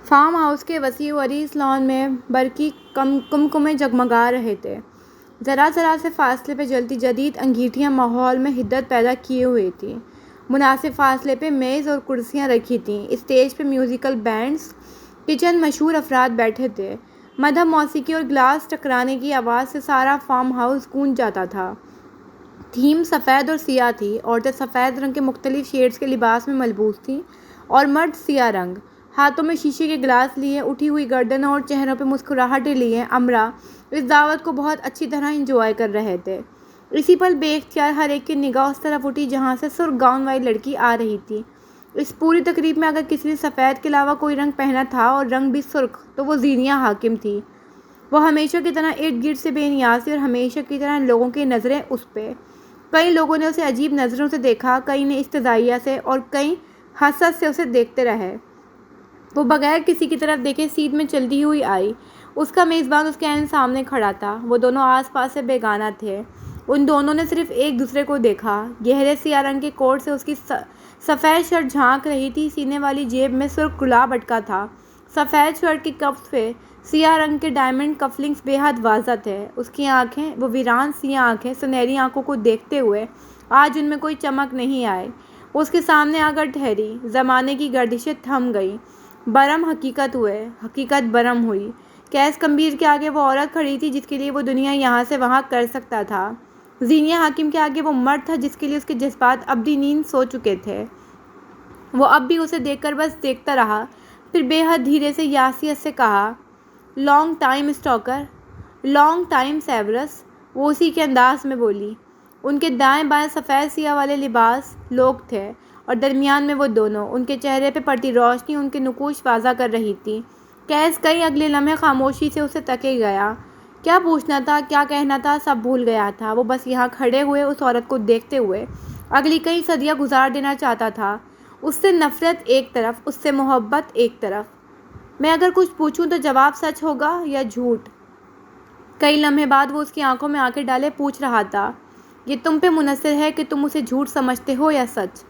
Farm house کے وسیع و عریض لان میں برقی کمکمے جگمگا رہے تھے۔ ذرا ذرا سے فاصلے پہ جلتی جدید انگیٹھیاں ماحول میں حدت پیدا کیے ہوئی تھیں۔ مناسب فاصلے پہ میز اور کرسیاں رکھی تھیں۔ اسٹیج پہ میوزیکل بینڈز کے چند مشہور افراد بیٹھے تھے۔ مدھم موسیقی اور گلاس ٹکرانے کی آواز سے سارا فارم ہاؤس گونج جاتا تھا۔ تھیم سفید اور سیاہ تھی۔ عورتیں سفید رنگ کے مختلف شیڈز کے لباس میں ملبوس تھیں اور مرد سیاہ رنگ۔ ہاتھوں میں شیشے کے گلاس لیے، اٹھی ہوئی گردنوں اور چہروں پہ مسکراہٹیں لیے، امرا اس دعوت کو بہت اچھی طرح انجوائے کر رہے تھے۔ اسی پل بے اختیار ہر ایک کی نگاہ اس طرف اٹھی جہاں سے سرخ گاؤن والی لڑکی آ رہی تھی۔ اس پوری تقریب میں اگر کسی نے سفید کے علاوہ کوئی رنگ پہنا تھا اور رنگ بھی سرخ، تو وہ زینیہ حاکم تھی۔ وہ ہمیشہ کی طرح ارد گرد سے بے نیاز تھی اور ہمیشہ کی طرح لوگوں کی نظریں اس پہ۔ کئی لوگوں نے اسے عجیب نظروں سے دیکھا، کئی نے استہزائیہ سے اور کئی حسد سے اسے دیکھتے رہے۔ وہ بغیر کسی کی طرف دیکھے سیٹ میں چلتی ہوئی آئی۔ اس کا میزبان اس کے عین سامنے کھڑا تھا۔ وہ دونوں آس پاس سے بیگانہ تھے۔ ان دونوں نے صرف ایک دوسرے کو دیکھا۔ گہرے سیاہ رنگ کے کوٹ سے اس کی سفید شرٹ جھانک رہی تھی۔ سینے والی جیب میں سرخ گلاب اٹکا تھا۔ سفید شرٹ کی کفس پہ سیاہ رنگ کے ڈائمنڈ کفلنگز بے حد واضح تھے۔ اس کی آنکھیں، وہ ویران سیاہ آنکھیں، سنہری آنکھوں کو دیکھتے ہوئے آج ان میں کوئی چمک نہیں آئی۔ وہ اس کے سامنے آ کر ٹھہری۔ زمانے کی گردشیں تھم گئیں۔ برہم حقیقت ہوئے، حقیقت برہم ہوئی۔ کیس کمبیر کے آگے وہ عورت کھڑی تھی جس کے لیے وہ دنیا یہاں سے وہاں کر سکتا تھا۔ زینیہ حاکم کے آگے وہ مرد تھا جس کے لیے اس کے جذبات ابدی نیند سو چکے تھے۔ وہ اب بھی اسے دیکھ کر بس دیکھتا رہا، پھر بے حد دھیرے سے یاسیت سے کہا، long time stalker, long time savers. وہ اسی کے انداز میں بولی۔ ان کے دائیں بائیں سفید سیاہ والے لباس لوگ تھے اور درمیان میں وہ دونوں۔ ان کے چہرے پہ پڑتی روشنی ان کے نقوش واضح کر رہی تھی۔ کیس کئی اگلے لمحے خاموشی سے اسے تکے گیا۔ کیا پوچھنا تھا، کیا کہنا تھا، سب بھول گیا تھا۔ وہ بس یہاں کھڑے ہوئے اس عورت کو دیکھتے ہوئے اگلی کئی صدیاں گزار دینا چاہتا تھا۔ اس سے نفرت ایک طرف، اس سے محبت ایک طرف۔ میں اگر کچھ پوچھوں تو جواب سچ ہوگا یا جھوٹ؟ کئی لمحے بعد وہ اس کی آنکھوں میں آنکھیں ڈالے پوچھ رہا تھا، یہ تم پہ منحصر ہے کہ تم اسے جھوٹ سمجھتے ہو یا سچ؟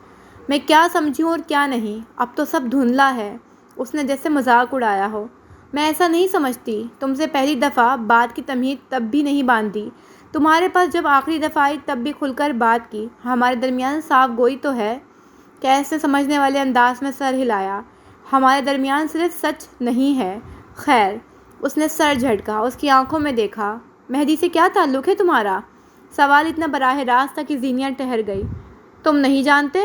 میں کیا سمجھوں اور کیا نہیں؟ اب تو سب دھندلا ہے۔ اس نے جیسے مذاق اڑایا ہو۔ میں ایسا نہیں سمجھتی۔ تم سے پہلی دفعہ بات کی تمہید تب بھی نہیں باندھی۔ تمہارے پاس جب آخری دفعہ آئی تب بھی کھل کر بات کی۔ ہمارے درمیان صاف گوئی تو ہے۔ کیس نے سمجھنے والے انداز میں سر ہلایا۔ ہمارے درمیان صرف سچ نہیں ہے۔ خیر۔ اس نے سر جھٹکا، اس کی آنکھوں میں دیکھا۔ مہدی سے کیا تعلق ہے تمہارا؟ سوال اتنا براہ راست تھا کہ زینیہ ٹھہر گئی۔ تم نہیں جانتے؟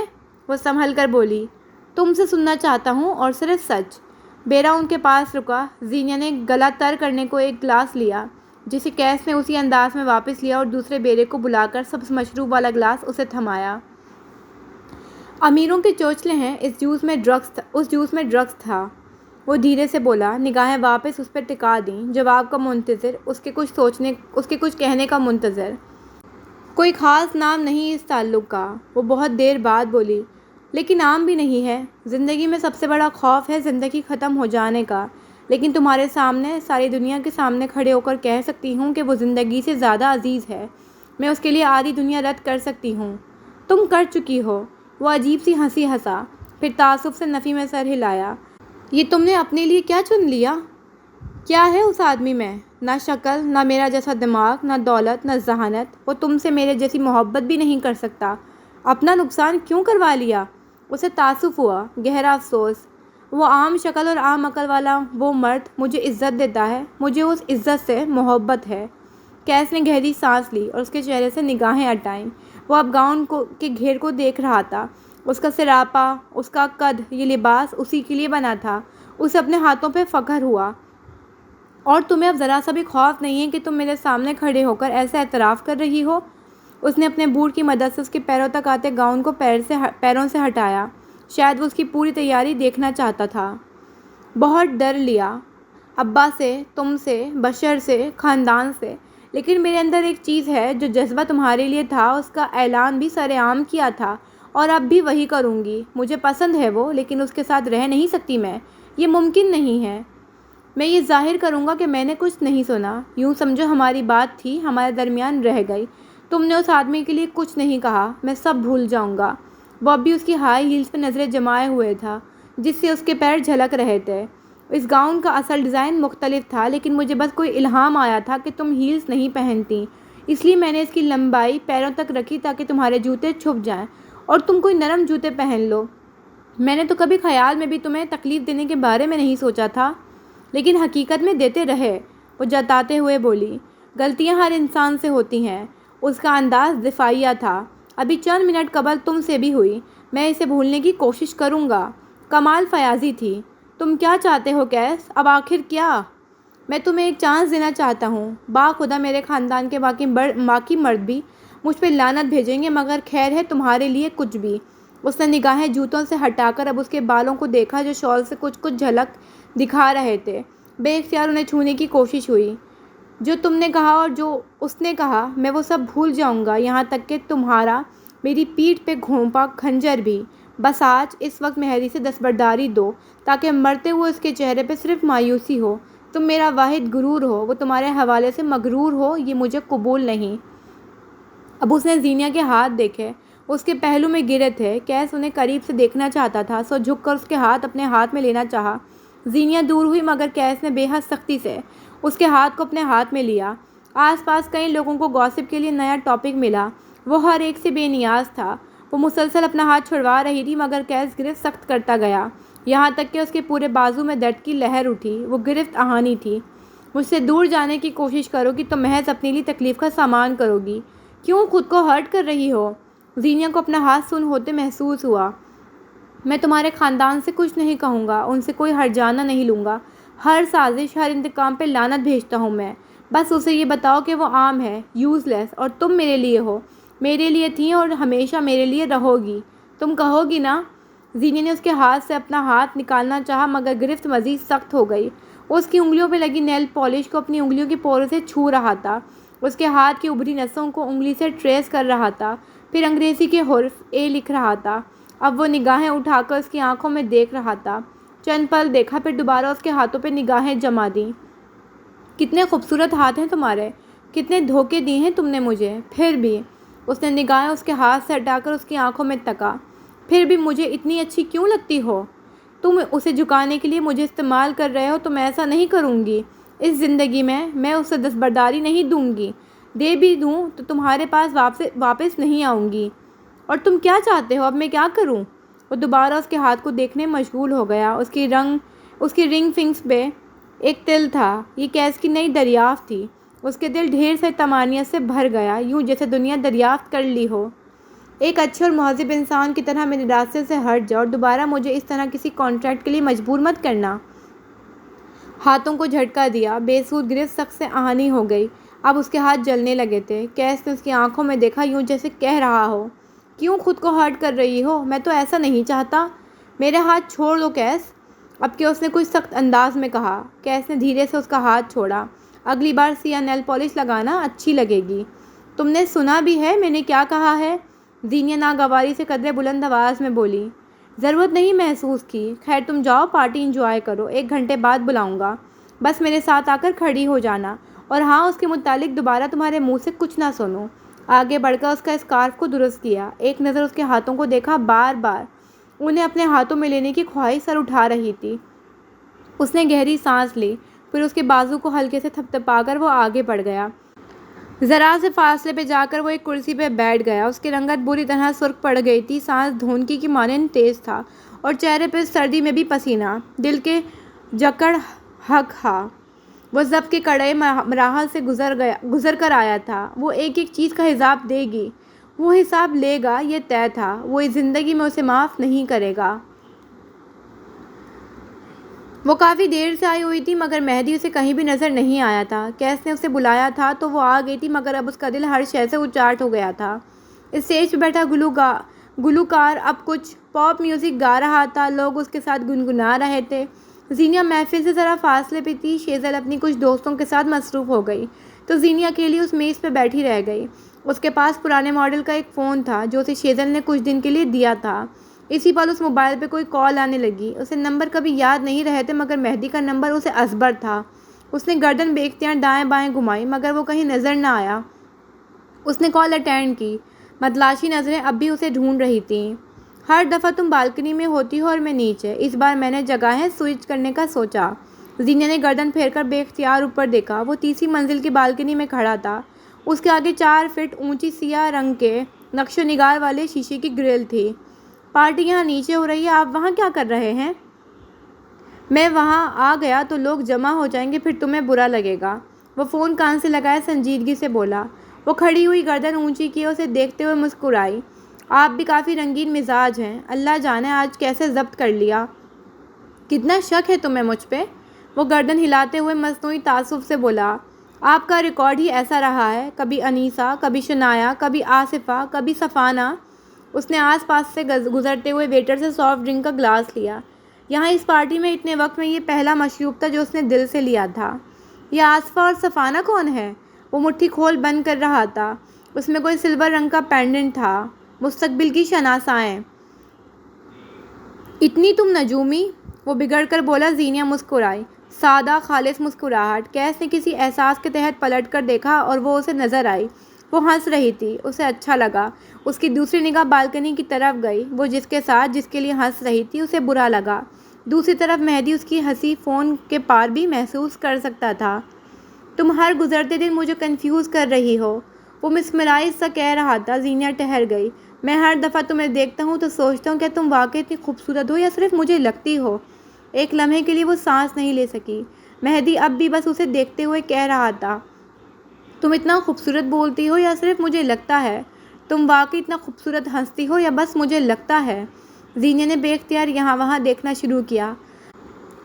وہ سنبھل کر بولی۔ تم سے سننا چاہتا ہوں اور صرف سچ۔ بیرا ان کے پاس رکا۔ زینیہ نے گلا تر کرنے کو ایک گلاس لیا جسے کیس نے اسی انداز میں واپس لیا اور دوسرے بیرے کو بلا کر سبز مشروب والا گلاس اسے تھمایا۔ امیروں کے چوچلے ہیں، اس جوس میں ڈرگس تھا، وہ دھیرے سے بولا، نگاہیں واپس اس پر ٹکا دیں، جواب کا منتظر، اس کے کچھ کہنے کا منتظر۔ کوئی خاص نام نہیں اس تعلق کا، وہ بہت دیر بعد بولی، لیکن نام بھی نہیں ہے۔ زندگی میں سب سے بڑا خوف ہے زندگی ختم ہو جانے کا، لیکن تمہارے سامنے، ساری دنیا کے سامنے کھڑے ہو کر کہہ سکتی ہوں کہ وہ زندگی سے زیادہ عزیز ہے۔ میں اس کے لیے آدھی دنیا رد کر سکتی ہوں۔ تم کر چکی ہو۔ وہ عجیب سی ہنسی ہنسا، پھر تعصب سے نفی میں سر ہلایا۔ یہ تم نے اپنے لیے کیا چن لیا؟ کیا ہے اس آدمی میں؟ نہ شکل، نہ میرا جیسا دماغ، نہ دولت، نہ ذہانت۔ وہ تم سے میرے جیسی محبت بھی نہیں کر سکتا۔ اپنا نقصان کیوں کروا لیا؟ اسے تعصب ہوا، گہرا افسوس۔ وہ عام شکل اور عام عقل والا وہ مرد مجھے عزت دیتا ہے، مجھے اس عزت سے محبت ہے۔ کیس نے گہری سانس لی اور اس کے چہرے سے نگاہیں ہٹائیں۔ وہ اب گاؤن کے گھیر کو دیکھ رہا تھا، اس کا سراپا، اس کا قد، یہ لباس اسی کے لیے بنا تھا۔ اسے اپنے ہاتھوں پہ فخر ہوا۔ اور تمہیں اب ذرا سا بھی خوف نہیں ہے کہ تم میرے سامنے کھڑے ہو کر ایسا اعتراف کر رہی ہو؟ اس نے اپنے بوٹ کی مدد سے اس کے پیروں تک آتے گاؤن کو پیروں سے ہٹایا۔ شاید وہ اس کی پوری تیاری دیکھنا چاہتا تھا۔ بہت ڈر لیا، ابا سے، تم سے، بشر سے، خاندان سے، لیکن میرے اندر ایک چیز ہے جو جذبہ تمہارے لیے تھا اس کا اعلان بھی سر عام کیا تھا اور اب بھی وہی کروں گی۔ مجھے پسند ہے وہ، لیکن اس کے ساتھ رہ نہیں سکتی میں، یہ ممکن نہیں ہے۔ میں یہ ظاہر کروں گا کہ میں نے کچھ نہیں سنا۔ یوں سمجھو ہماری بات تھی، ہمارے درمیان رہ گئی۔ تم نے اس آدمی کے لیے کچھ نہیں کہا، میں سب بھول جاؤں گا۔ وہ اب بھی اس کی ہائی ہیلز پہ نظریں جمائے ہوئے تھا جس سے اس کے پیر جھلک رہے تھے۔ اس گاؤن کا اصل ڈیزائن مختلف تھا، لیکن مجھے بس کوئی الہام آیا تھا کہ تم ہیلز نہیں پہنتی، اس لیے میں نے اس کی لمبائی پیروں تک رکھی تاکہ تمہارے جوتے چھپ جائیں اور تم کوئی نرم جوتے پہن لو۔ میں نے تو کبھی خیال میں بھی تمہیں تکلیف دینے کے بارے میں نہیں سوچا تھا، لیکن حقیقت میں دیتے رہے، وہ جتاتے ہوئے بولی۔ غلطیاں ہر انسان سے ہوتی ہیں۔ اس کا انداز دفاعیہ تھا۔ ابھی چند منٹ قبل تم سے بھی ہوئی، میں اسے بھولنے کی کوشش کروں گا۔ کمال فیاضی تھی۔ تم کیا چاہتے ہو کیس؟ اب آخر کیا؟ میں تمہیں ایک چانس دینا چاہتا ہوں۔ باخدا میرے خاندان کے باقی مرد بھی مجھ پہ لعنت بھیجیں گے، مگر خیر ہے تمہارے لیے کچھ بھی۔ اس نے نگاہیں جوتوں سے ہٹا کر اب اس کے بالوں کو دیکھا جو شال سے کچھ جھلک دکھا رہے تھے۔ بے اختیار انہیں چھونے کی کوشش ہوئی۔ جو تم نے کہا اور جو اس نے کہا، میں وہ سب بھول جاؤں گا، یہاں تک کہ تمہارا میری پیٹھ پہ گھونپا خنجر بھی۔ بس آج اس وقت مہری سے دستبرداری دو تاکہ مرتے ہوئے اس کے چہرے پہ صرف مایوسی ہو۔ تم میرا واحد غرور ہو، وہ تمہارے حوالے سے مغرور ہو، یہ مجھے قبول نہیں۔ اب اس نے زینیا کے ہاتھ دیکھے، اس کے پہلو میں گرے تھے۔ کیس انہیں قریب سے دیکھنا چاہتا تھا، سو جھک کر اس کے ہاتھ اپنے ہاتھ میں لینا چاہا۔ زینیا دور ہوئی، مگر کیس نے بے حد سختی سے اس کے ہاتھ کو اپنے ہاتھ میں لیا۔ آس پاس کئی لوگوں کو گوسپ کے لیے نیا ٹاپک ملا۔ وہ ہر ایک سے بے نیاز تھا۔ وہ مسلسل اپنا ہاتھ چھڑوا رہی تھی، مگر کیس گرفت سخت کرتا گیا، یہاں تک کہ اس کے پورے بازو میں درد کی لہر اٹھی۔ وہ گرفت آہانی تھی۔ مجھ سے دور جانے کی کوشش کرو گی تو محض اپنے لیے تکلیف کا سامان کرو گی۔ کیوں خود کو ہرٹ کر رہی ہو؟ زینیا کو اپنا ہاتھ سن ہوتے محسوس ہوا۔ میں تمہارے خاندان سے کچھ نہیں کہوں گا، ان سے کوئی ہرجانہ نہیں لوں گا۔ ہر سازش، ہر انتقام پہ لعنت بھیجتا ہوں میں۔ بس اسے یہ بتاؤ کہ وہ عام ہے، یوز لیس، اور تم میرے لیے ہو، میرے لیے تھی اور ہمیشہ میرے لیے رہو گی۔ تم کہو گی نا؟ زینیا نے اس کے ہاتھ سے اپنا ہاتھ نکالنا چاہا، مگر گرفت مزید سخت ہو گئی۔ اس کی انگلیوں پہ لگی نیل پالش کو اپنی انگلیوں کی پوروں سے چھو رہا تھا، اس کے ہاتھ کی ابھری نسوں کو انگلی سے ٹریس کر رہا تھا، پھر انگریزی کے حرف اے لکھ رہا تھا۔ اب وہ نگاہیں اٹھا کر اس کی آنکھوں میں دیکھ رہا تھا۔ چند پل دیکھا، پھر دوبارہ اس کے ہاتھوں پہ نگاہیں جما دیں۔ کتنے خوبصورت ہاتھ ہیں تمہارے، کتنے دھوکے دیے ہیں تم نے مجھے۔ پھر بھی اس نے نگاہیں اس کے ہاتھ سے ہٹا کر اس کی آنکھوں میں تکا۔ پھر بھی مجھے اتنی اچھی کیوں لگتی ہو؟ تم اسے جھکانے کے لیے مجھے استعمال کر رہے ہو تو میں ایسا نہیں کروں گی۔ اس زندگی میں اسے دستبرداری نہیں دوں گی، دے بھی دوں تو تمہارے پاس واپس نہیں آؤں گی۔ اور تم کیا چاہتے ہو؟ اب میں کیا کروں؟ وہ دوبارہ اس کے ہاتھ کو دیکھنے مشغول ہو گیا۔ اس کی رنگ فنگس پہ ایک تل تھا۔ یہ کیس کی نئی دریافت تھی۔ اس کے دل ڈھیر سے طمانینت سے بھر گیا، یوں جیسے دنیا دریافت کر لی ہو۔ ایک اچھے اور مہذب انسان کی طرح میرے راستے سے ہٹ جاؤ اور دوبارہ مجھے اس طرح کسی کانٹریکٹ کے لیے مجبور مت کرنا۔ ہاتھوں کو جھٹکا دیا۔ بے سود گرفت سخت سے آہنی ہو گئی۔ اب اس کے ہاتھ جلنے لگے تھے۔ کیس نے اس کی آنکھوں میں دیکھا، یوں جیسے کہہ رہا ہو، کیوں خود کو ہرٹ کر رہی ہو؟ میں تو ایسا نہیں چاہتا۔ میرے ہاتھ چھوڑ دو کیس، اب کہ اس نے کچھ سخت انداز میں کہا۔ کیس نے دھیرے سے اس کا ہاتھ چھوڑا۔ اگلی بار سیاہ نیل پالش لگانا، اچھی لگے گی۔ تم نے سنا بھی ہے میں نے کیا کہا ہے؟ زینیا ناگواری سے قدرے بلند آواز میں بولی۔ ضرورت نہیں محسوس کی۔ خیر تم جاؤ، پارٹی انجوائے کرو، 1 گھنٹے بعد بلاؤں گا۔ بس میرے ساتھ آ کر کھڑی ہو جانا، اور ہاں اس کے متعلق دوبارہ تمہارے منہ سے کچھ نہ سنوں۔ آگے بڑھ کر اس کا اسکارف کو درست کیا۔ ایک نظر اس کے ہاتھوں کو دیکھا، بار بار انہیں اپنے ہاتھوں میں لینے کی خواہش سر اٹھا رہی تھی۔ اس نے گہری سانس لی، پھر اس کے بازو کو ہلکے سے تھپتھپا کر وہ آگے بڑھ گیا۔ ذرا سے فاصلے پہ جا کر وہ ایک کرسی پہ بیٹھ گیا۔ اس کی رنگت بری طرح سرخ پڑ گئی تھی، سانس دھونکی کی مانند تیز تھا، اور چہرے پہ سردی میں بھی پسینہ، دل کے جکڑ حق ہا۔ وہ ضبط کے کڑے مراحل سے گزر کر آیا تھا۔ وہ ایک ایک چیز کا حساب دے گی، وہ حساب لے گا، یہ طے تھا۔ وہ اس زندگی میں اسے معاف نہیں کرے گا۔ وہ کافی دیر سے آئی ہوئی تھی، مگر مہدی اسے کہیں بھی نظر نہیں آیا تھا۔ کیس نے اسے بلایا تھا تو وہ آ گئی تھی، مگر اب اس کا دل ہر شے سے اچاٹ ہو گیا تھا۔ اسٹیج پہ بیٹھا گلوکار اب کچھ پاپ میوزک گا رہا تھا، لوگ اس کے ساتھ گنگنا رہے تھے۔ زینیا محفل سے ذرا فاصلے پہ تھی۔ شیزل اپنی کچھ دوستوں کے ساتھ مصروف ہو گئی تو زینیا کے لیے اس میز پہ بیٹھی رہ گئی۔ اس کے پاس پرانے ماڈل کا ایک فون تھا جو اسے شیزل نے کچھ دن کے لیے دیا تھا۔ اسی پل اس موبائل پہ کوئی کال آنے لگی۔ اسے نمبر کبھی یاد نہیں رہے تھے، مگر مہدی کا نمبر اسے ازبر تھا۔ اس نے گردن بے اختیار دائیں بائیں گھمائی، مگر وہ کہیں نظر نہ آیا۔ اس نے کال اٹینڈ کی۔ متلاشی نظریں اب بھی اسے ڈھونڈ رہی تھیں۔ ہر دفعہ تم بالکنی میں ہوتی ہو اور میں نیچے، اس بار میں نے جگہیں سوئچ کرنے کا سوچا۔ زینیا نے گردن پھیر کر بے اختیار اوپر دیکھا۔ وہ تیسری منزل کی بالکنی میں کھڑا تھا۔ اس کے آگے 4 فٹ اونچی سیاہ رنگ کے نقش و نگار والے شیشے کی گرل تھی۔ پارٹی یہاں نیچے ہو رہی ہے، آپ وہاں کیا کر رہے ہیں؟ میں وہاں آ گیا تو لوگ جمع ہو جائیں گے، پھر تمہیں برا لگے گا۔ وہ فون کان سے لگائے سنجیدگی سے بولا۔ وہ کھڑی ہوئی گردن اونچی کیے اسے دیکھتے ہوئے مسکرائی۔ آپ بھی کافی رنگین مزاج ہیں، اللہ جانے آج کیسے ضبط کر لیا۔ کتنا شک ہے تمہیں مجھ پہ؟ وہ گردن ہلاتے ہوئے مصنوعی تعصب سے بولا۔ آپ کا ریکارڈ ہی ایسا رہا ہے، کبھی انیسہ، کبھی شنایا، کبھی آصفہ، کبھی صفانہ۔ اس نے آس پاس سے گزرتے ہوئے ویٹر سے سافٹ ڈرنک کا گلاس لیا۔ یہاں اس پارٹی میں اتنے وقت میں یہ پہلا مشروب تھا جو اس نے دل سے لیا تھا۔ یہ آصفہ اور صفانہ کون ہے؟ وہ مٹھی کھول بند کر رہا تھا۔ اس میں کوئی سلور رنگ کا پینڈنٹ تھا۔ مستقبل کی شناسائیں۔ اتنی تم نجومی؟ وہ بگڑ کر بولا۔ زینیا مسکرائی، سادہ خالص مسکراہٹ۔ کیس نے کسی احساس کے تحت پلٹ کر دیکھا اور وہ اسے نظر آئی۔ وہ ہنس رہی تھی، اسے اچھا لگا۔ اس کی دوسری نگاہ بالکنی کی طرف گئی۔ وہ جس کے ساتھ جس کے لیے ہنس رہی تھی اسے برا لگا۔ دوسری طرف مہدی اس کی ہنسی فون کے پار بھی محسوس کر سکتا تھا۔ تم ہر گزرتے دن مجھے کنفیوز کر رہی ہو، وہ مسمرائز سا کہہ رہا تھا۔ زینیا ٹھہر گئی۔ میں ہر دفعہ تمہیں دیکھتا ہوں تو سوچتا ہوں کہ تم واقعی اتنی خوبصورت ہو یا صرف مجھے لگتی ہو۔ ایک لمحے کے لیے وہ سانس نہیں لے سکی۔ مہدی اب بھی بس اسے دیکھتے ہوئے کہہ رہا تھا، تم اتنا خوبصورت بولتی ہو یا صرف مجھے لگتا ہے؟ تم واقعی اتنا خوبصورت ہنستی ہو یا بس مجھے لگتا ہے؟ زینیا نے بے اختیار یہاں وہاں دیکھنا شروع کیا۔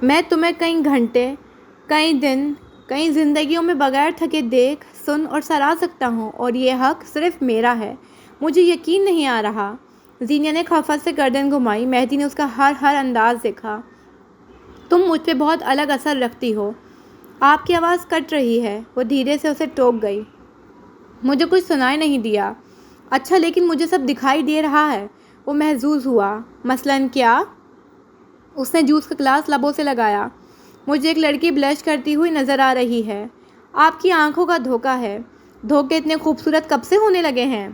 میں تمہیں کئی گھنٹے، کئی دن، کئی زندگیوں میں بغیر تھکے دیکھ، سن اور سراہ سکتا ہوں، اور یہ حق صرف میرا ہے۔ مجھے یقین نہیں آ رہا۔ زینیا نے خفت سے گردن گھمائی۔ مہدی نے اس کا ہر انداز دیکھا۔ تم مجھ پہ بہت الگ اثر رکھتی ہو۔ آپ کی آواز کٹ رہی ہے۔ وہ دھیرے سے اسے ٹوک گئی۔ مجھے کچھ سنائی نہیں دیا۔ اچھا لیکن مجھے سب دکھائی دے رہا ہے۔ وہ محظوظ ہوا۔ مثلاً کیا؟ اس نے جوس کا گلاس لبوں سے لگایا۔ مجھے ایک لڑکی بلش کرتی ہوئی نظر آ رہی ہے۔ آپ کی آنکھوں کا دھوکہ ہے۔ دھوکے اتنے خوبصورت کب سے ہونے لگے ہیں؟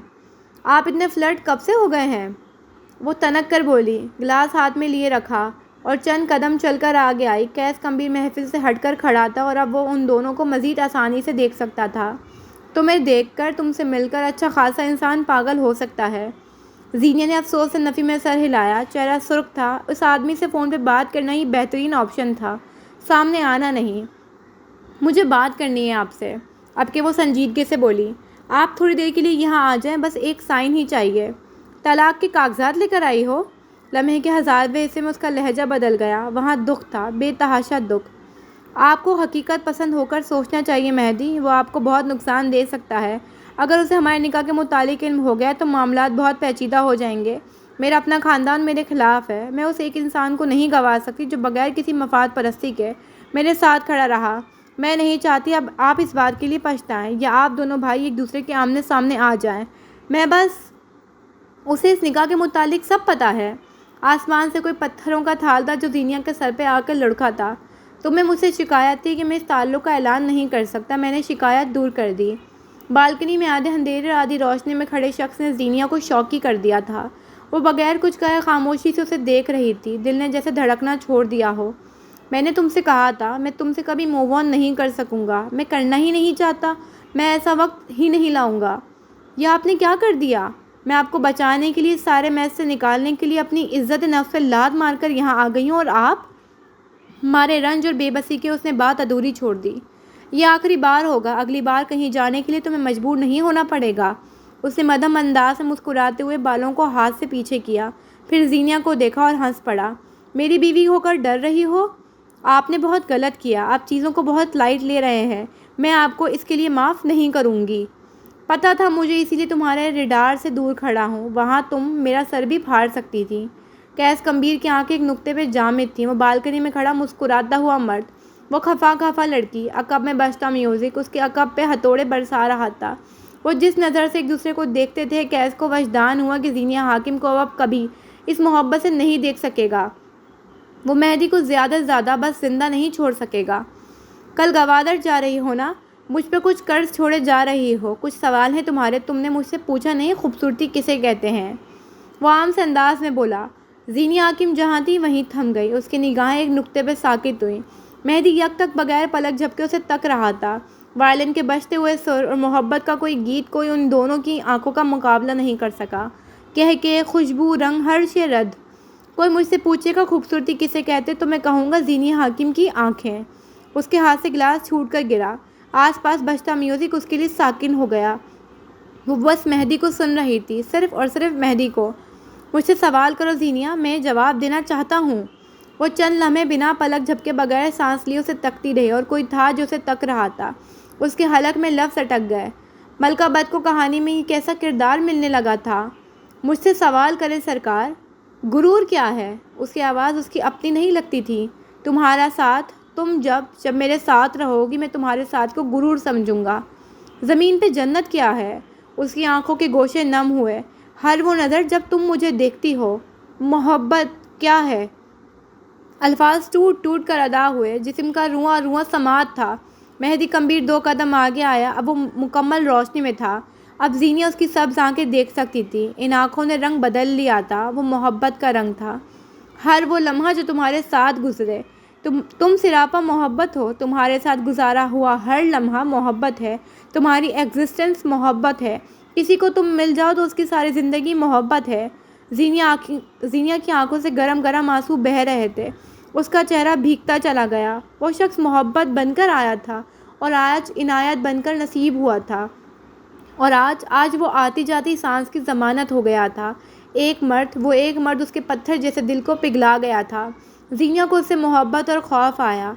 آپ اتنے فلرٹ کب سے ہو گئے ہیں؟ وہ تنک کر بولی۔ گلاس ہاتھ میں لیے رکھا اور چند قدم چل کر آگے آئی۔ کیس گمبھیر محفل سے ہٹ کر کھڑا تھا اور اب وہ ان دونوں کو مزید آسانی سے دیکھ سکتا تھا۔ تمہیں دیکھ کر، تم سے مل کر اچھا خاصا انسان پاگل ہو سکتا ہے۔ زینیا نے افسوس سے نفی میں سر ہلایا۔ چہرہ سرخ تھا۔ اس آدمی سے فون پہ بات کرنا ہی بہترین آپشن تھا، سامنے آنا نہیں۔ مجھے بات کرنی ہے آپ سے، اب کہ وہ سنجیدگی سے بولی۔ آپ تھوڑی دیر کے لیے یہاں آ جائیں، بس ایک سائن ہی چاہیے۔ طلاق کے کاغذات لے کر آئی ہو؟ لمحے کے 1000ویں حصے میں اس کا لہجہ بدل گیا۔ وہاں دکھ تھا، بے تحاشا دکھ۔ آپ کو حقیقت پسند ہو کر سوچنا چاہیے مہدی، وہ آپ کو بہت نقصان دے سکتا ہے۔ اگر اسے ہمارے نکاح کے متعلق علم ہو گیا تو معاملات بہت پیچیدہ ہو جائیں گے۔ میرا اپنا خاندان میرے خلاف ہے۔ میں اس ایک انسان کو نہیں گنوا سکتی جو بغیر کسی مفاد پرستی کے میرے ساتھ کھڑا رہا۔ میں نہیں چاہتی اب آپ اس بات کے لیے پچھتائیں یا آپ دونوں بھائی ایک دوسرے کے آمنے سامنے آ جائیں۔ میں بس، اسے اس نکاح کے متعلق سب پتہ ہے۔ آسمان سے کوئی پتھروں کا تھال تھا جو زینیا کے سر پہ آ کر لڑکا تھا۔ تمہیں مجھ سے شکایت تھی کہ میں اس تعلق کا اعلان نہیں کر سکتا۔ میں نے شکایت دور کر دی۔ بالکنی میں آدھے اندھیرے اور آدھی روشنی میں کھڑے شخص نے زینیا کو شوقی کر دیا تھا۔ وہ بغیر کچھ کہے خاموشی سے اسے دیکھ رہی تھی۔ دل نے جیسے دھڑکنا چھوڑ دیا ہو۔ میں نے تم سے کہا تھا، میں تم سے کبھی موو آن نہیں کر سکوں گا۔ میں کرنا ہی نہیں چاہتا۔ میں ایسا وقت ہی نہیں لاؤں گا۔ یہ آپ نے کیا کر دیا؟ میں آپ کو بچانے کے لیے، اس سارے میس سے نکالنے کے لیے اپنی عزت نفس پہ لات مار کر یہاں آ گئی ہوں، اور آپ؟ ہمارے رنج اور بے بسی کے اس نے بات ادھوری چھوڑ دی۔ یہ آخری بار ہوگا، اگلی بار کہیں جانے کے لیے تمہیں مجبور نہیں ہونا پڑے گا۔ اس نے مدھم انداز سے مسکراتے ہوئے بالوں کو ہاتھ سے پیچھے کیا، پھر زینیا کو دیکھا اور ہنس پڑا۔ میری بیوی ہو کر ڈر رہی ہو؟ آپ نے بہت غلط کیا۔ آپ چیزوں کو بہت لائٹ لے رہے ہیں۔ میں آپ کو اس کے لیے معاف نہیں کروں گی۔ پتہ تھا مجھے، اسی لیے تمہارے ریڈار سے دور کھڑا ہوں۔ وہاں تم میرا سر بھی پھاڑ سکتی تھی۔ کیس گمبھیر کی آنکھیں ایک نقطے پہ جامد تھیں۔ وہ بالکنی میں کھڑا مسکراتا ہوا مرد، وہ خفا لڑکی، عقب میں بجتا میوزک اس کے عقب پہ ہتھوڑے برسا رہا تھا۔ وہ جس نظر سے ایک دوسرے کو دیکھتے تھے، کیس کو وجدان ہوا کہ زینیا حاکم کو اب کبھی اس محبت سے نہیں دیکھ سکے گا۔ وہ مہدی کو زیادہ سے زیادہ بس زندہ نہیں چھوڑ سکے گا۔ کل گوادر جا رہی ہو نا؟ مجھ پہ کچھ قرض چھوڑے جا رہی ہو؟ کچھ سوال ہیں تمہارے؟ تم نے مجھ سے پوچھا نہیں خوبصورتی کسے کہتے ہیں؟ وہ عام سے انداز میں بولا۔ زینیا حکیم جہاں تھی وہیں تھم گئی، اس کی نگاہیں ایک نقطے پہ ساکت ہوئیں۔ مہدی یک تک بغیر پلک جھپکے اسے تک رہا تھا۔ وائلن کے بجتے ہوئے سر اور محبت کا کوئی گیت کوئی ان دونوں کی آنکھوں کا مقابلہ نہیں کر سکا۔ کہکے، خوشبو، رنگ، ہر شے رد۔ کوئی مجھ سے پوچھے گا خوبصورتی کسے کہتے تو میں کہوں گا زینیا حکیم کی آنکھیں۔ اس کے ہاتھ سے گلاس چھوٹ کر گرا۔ آس پاس بجتا میوزک اس کے لیے ساکن ہو گیا۔ وہ بس مہدی کو سن رہی تھی، صرف اور صرف مہدی کو۔ مجھ سے سوال کرو زینیا، میں جواب دینا چاہتا ہوں۔ وہ چند لمحے بنا پلک جھپکے بغیر سانس لیے اسے تکتی رہی اور کوئی تھا جو اسے تک رہا تھا۔ اس کے حلق میں لفظ اٹک گئے۔ ملکہ بد کو کہانی میں یہ کیسا کردار ملنے لگا تھا؟ مجھ سے سوال کرے سرکار، غرور کیا ہے؟ اس کی آواز اس کی اپنی نہیں لگتی تھی۔ تمہارا ساتھ، تم جب میرے ساتھ رہو گی میں تمہارے ساتھ کو غرور سمجھوں گا۔ زمین پہ جنت کیا ہے؟ اس کی آنکھوں کے گوشے نم ہوئے۔ ہر وہ نظر جب تم مجھے دیکھتی ہو۔ محبت کیا ہے؟ الفاظ ٹوٹ ٹوٹ کر ادا ہوئے، جسم کا رواں رواں سماعت تھا۔ مہدی کمبیر 2 قدم آگے آیا، اب وہ مکمل روشنی میں تھا۔ اب زینیا اس کی سبز آنکھیں دیکھ سکتی تھی۔ ان آنکھوں نے رنگ بدل لیا تھا، وہ محبت کا رنگ تھا۔ ہر وہ لمحہ جو تمہارے ساتھ گزرے، تم سراپا محبت ہو۔ تمہارے ساتھ گزارا ہوا ہر لمحہ محبت ہے، تمہاری ایگزسٹنس محبت ہے۔ کسی کو تم مل جاؤ تو اس کی ساری زندگی محبت ہے۔ زینیا کی آنکھوں سے گرم گرم آنسو بہہ رہے تھے۔ اس کا چہرہ بھیگتا چلا گیا۔ وہ شخص محبت بن کر آیا تھا اور آج عنایت بن کر نصیب ہوا تھا، اور آج وہ آتی جاتی سانس کی ضمانت ہو گیا تھا۔ ایک مرد اس کے پتھر جیسے دل کو پگھلا گیا تھا۔ زینیا کو اس سے محبت اور خوف آیا۔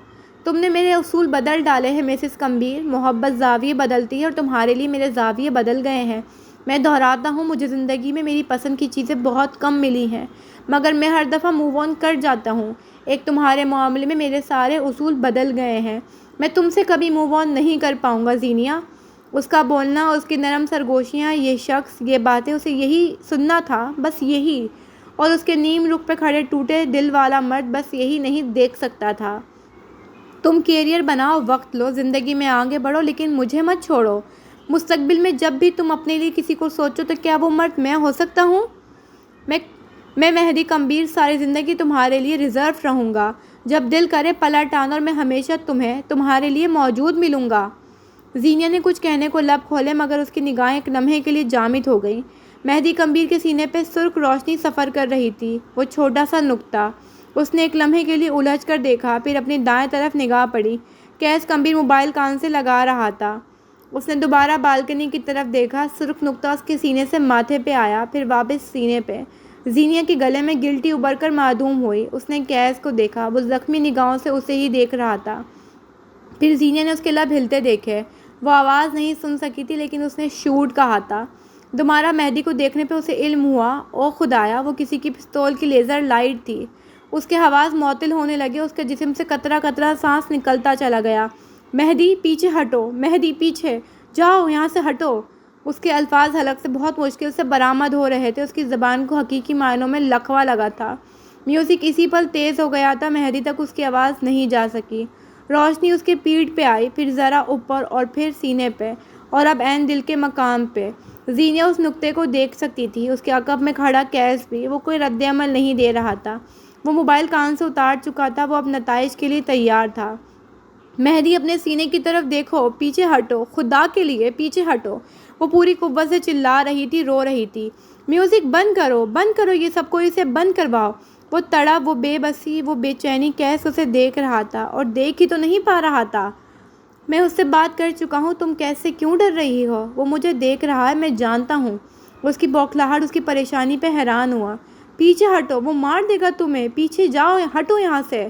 تم نے میرے اصول بدل ڈالے ہیں مسز کمبیر۔ محبت زاویے بدلتی ہے اور تمہارے لیے میرے زاویے بدل گئے ہیں۔ میں دہراتا ہوں، مجھے زندگی میں میری پسند کی چیزیں بہت کم ملی ہیں، مگر میں ہر دفعہ موو آن کر جاتا ہوں۔ ایک تمہارے معاملے میں میرے سارے اصول بدل گئے ہیں۔ میں تم سے کبھی موو آن نہیں کر پاؤں گا زینیا۔ اس کا بولنا، اس کی نرم سرگوشیاں، یہ شخص، یہ باتیں، اسے یہی سننا تھا، بس یہی۔ اور اس کے نیم رخ پہ کھڑے ٹوٹے دل والا مرد بس یہی نہیں دیکھ سکتا تھا۔ تم کیریئر بناؤ، وقت لو، زندگی میں آگے بڑھو، لیکن مجھے مت چھوڑو۔ مستقبل میں جب بھی تم اپنے لیے کسی کو سوچو تو کیا وہ مرد میں ہو سکتا ہوں؟ میں مہدی کمبیر ساری زندگی تمہارے لیے ریزرو رہوں گا۔ جب دل کرے پلٹ آنا اور میں ہمیشہ تمہارے لیے موجود ملوں گا۔ زینیا نے کچھ کہنے کو لب کھولے، مگر اس کی نگاہیں ایک لمحے کے لیے جامد ہو گئیں۔ مہدی کمبیر کے سینے پہ سرخ روشنی سفر کر رہی تھی، وہ چھوٹا سا نقطہ۔ اس نے ایک لمحے کے لیے الجھ کر دیکھا، پھر اپنی دائیں طرف نگاہ پڑی۔ کیس کمبیر موبائل کان سے لگا رہا تھا۔ اس نے دوبارہ بالکنی کی طرف دیکھا۔ سرخ نقطہ اس کے سینے سے ماتھے پہ آیا، پھر واپس سینے پہ۔ زینیا کے گلے میں گلٹی ابھر کر معدوم ہوئی۔ اس نے کیس کو دیکھا، وہ زخمی نگاہوں سے اسے ہی دیکھ رہا تھا۔ پھر زینیا نے اس کے لب ہلتے دیکھے۔ وہ آواز نہیں سن سکی تھی، لیکن اس نے شوٹ کہا تھا۔ دوبارہ مہدی کو دیکھنے پہ اسے علم ہوا، او خدایا، وہ کسی کی پستول کی لیزر لائٹ تھی۔ اس کے حواس معطل ہونے لگے، اس کے جسم سے قطرہ قطرہ سانس نکلتا چلا گیا۔ مہدی پیچھے ہٹو، مہدی پیچھے جاؤ، یہاں سے ہٹو۔ اس کے الفاظ حلق سے بہت مشکل سے برآمد ہو رہے تھے، اس کی زبان کو حقیقی معنوں میں لکوہ لگا تھا۔ میوزک اسی پل تیز ہو گیا تھا، مہدی تک اس کی آواز نہیں جا سکی۔ روشنی اس کے پیٹھ پہ آئی، پھر ذرا اوپر اور پھر سینے پہ، اور اب عین دل کے مقام پہ۔ زینیا اس نقطے کو دیکھ سکتی تھی، اس کے عقب میں کھڑا کیس بھی۔ وہ کوئی رد عمل نہیں دے رہا تھا، وہ موبائل کان سے اتار چکا تھا، وہ اب نتائج کے لیے تیار تھا۔ مہدی اپنے سینے کی طرف دیکھو، پیچھے ہٹو، خدا کے لیے پیچھے ہٹو۔ وہ پوری قوت سے چلا رہی تھی، رو رہی تھی۔ میوزک بند کرو، بند کرو، یہ سب کو اسے بند کرواؤ۔ وہ تڑپ، وہ بے بسی، وہ بے چینی، کیس اسے دیکھ رہا تھا، اور دیکھ ہی تو نہیں پا رہا تھا۔ میں اس سے بات کر چکا ہوں، تم کیسے کیوں ڈر رہی ہو؟ وہ مجھے دیکھ رہا ہے، میں جانتا ہوں۔ اس کی بوکھلاہٹ اس کی پریشانی پہ حیران ہوا۔ پیچھے ہٹو، وہ مار دے گا تمہیں، پیچھے جاؤ، ہٹو یہاں سے۔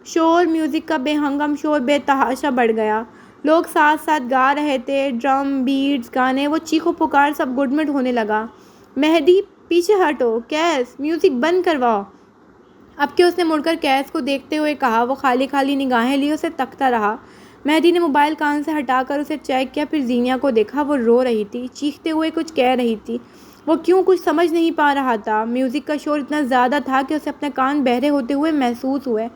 شور، میوزک کا بے ہنگم شور بے تحاشا بڑھ گیا۔ لوگ ساتھ ساتھ گا رہے تھے، ڈرم، بیٹس، گانے، وہ چیخو پکار سب گڈمٹ ہونے لگا۔ مہدی پیچھے ہٹو، کیس، میوزک بند کرواؤ۔ اب کہ اس نے مڑ کر کیس کو دیکھتے ہوئے کہا، وہ خالی خالی نگاہیں لیے اسے تکتا رہا۔ مہدی نے موبائل کان سے ہٹا کر اسے چیک کیا، پھر زینیا کو دیکھا، وہ رو رہی تھی، چیختے ہوئے کچھ کہہ رہی تھی۔ وہ کیوں کچھ سمجھ نہیں پا رہا تھا۔ میوزک کا شور اتنا زیادہ تھا کہ اسے اپنے کان بہرے ہوتے ہوئے محسوس ہوئے۔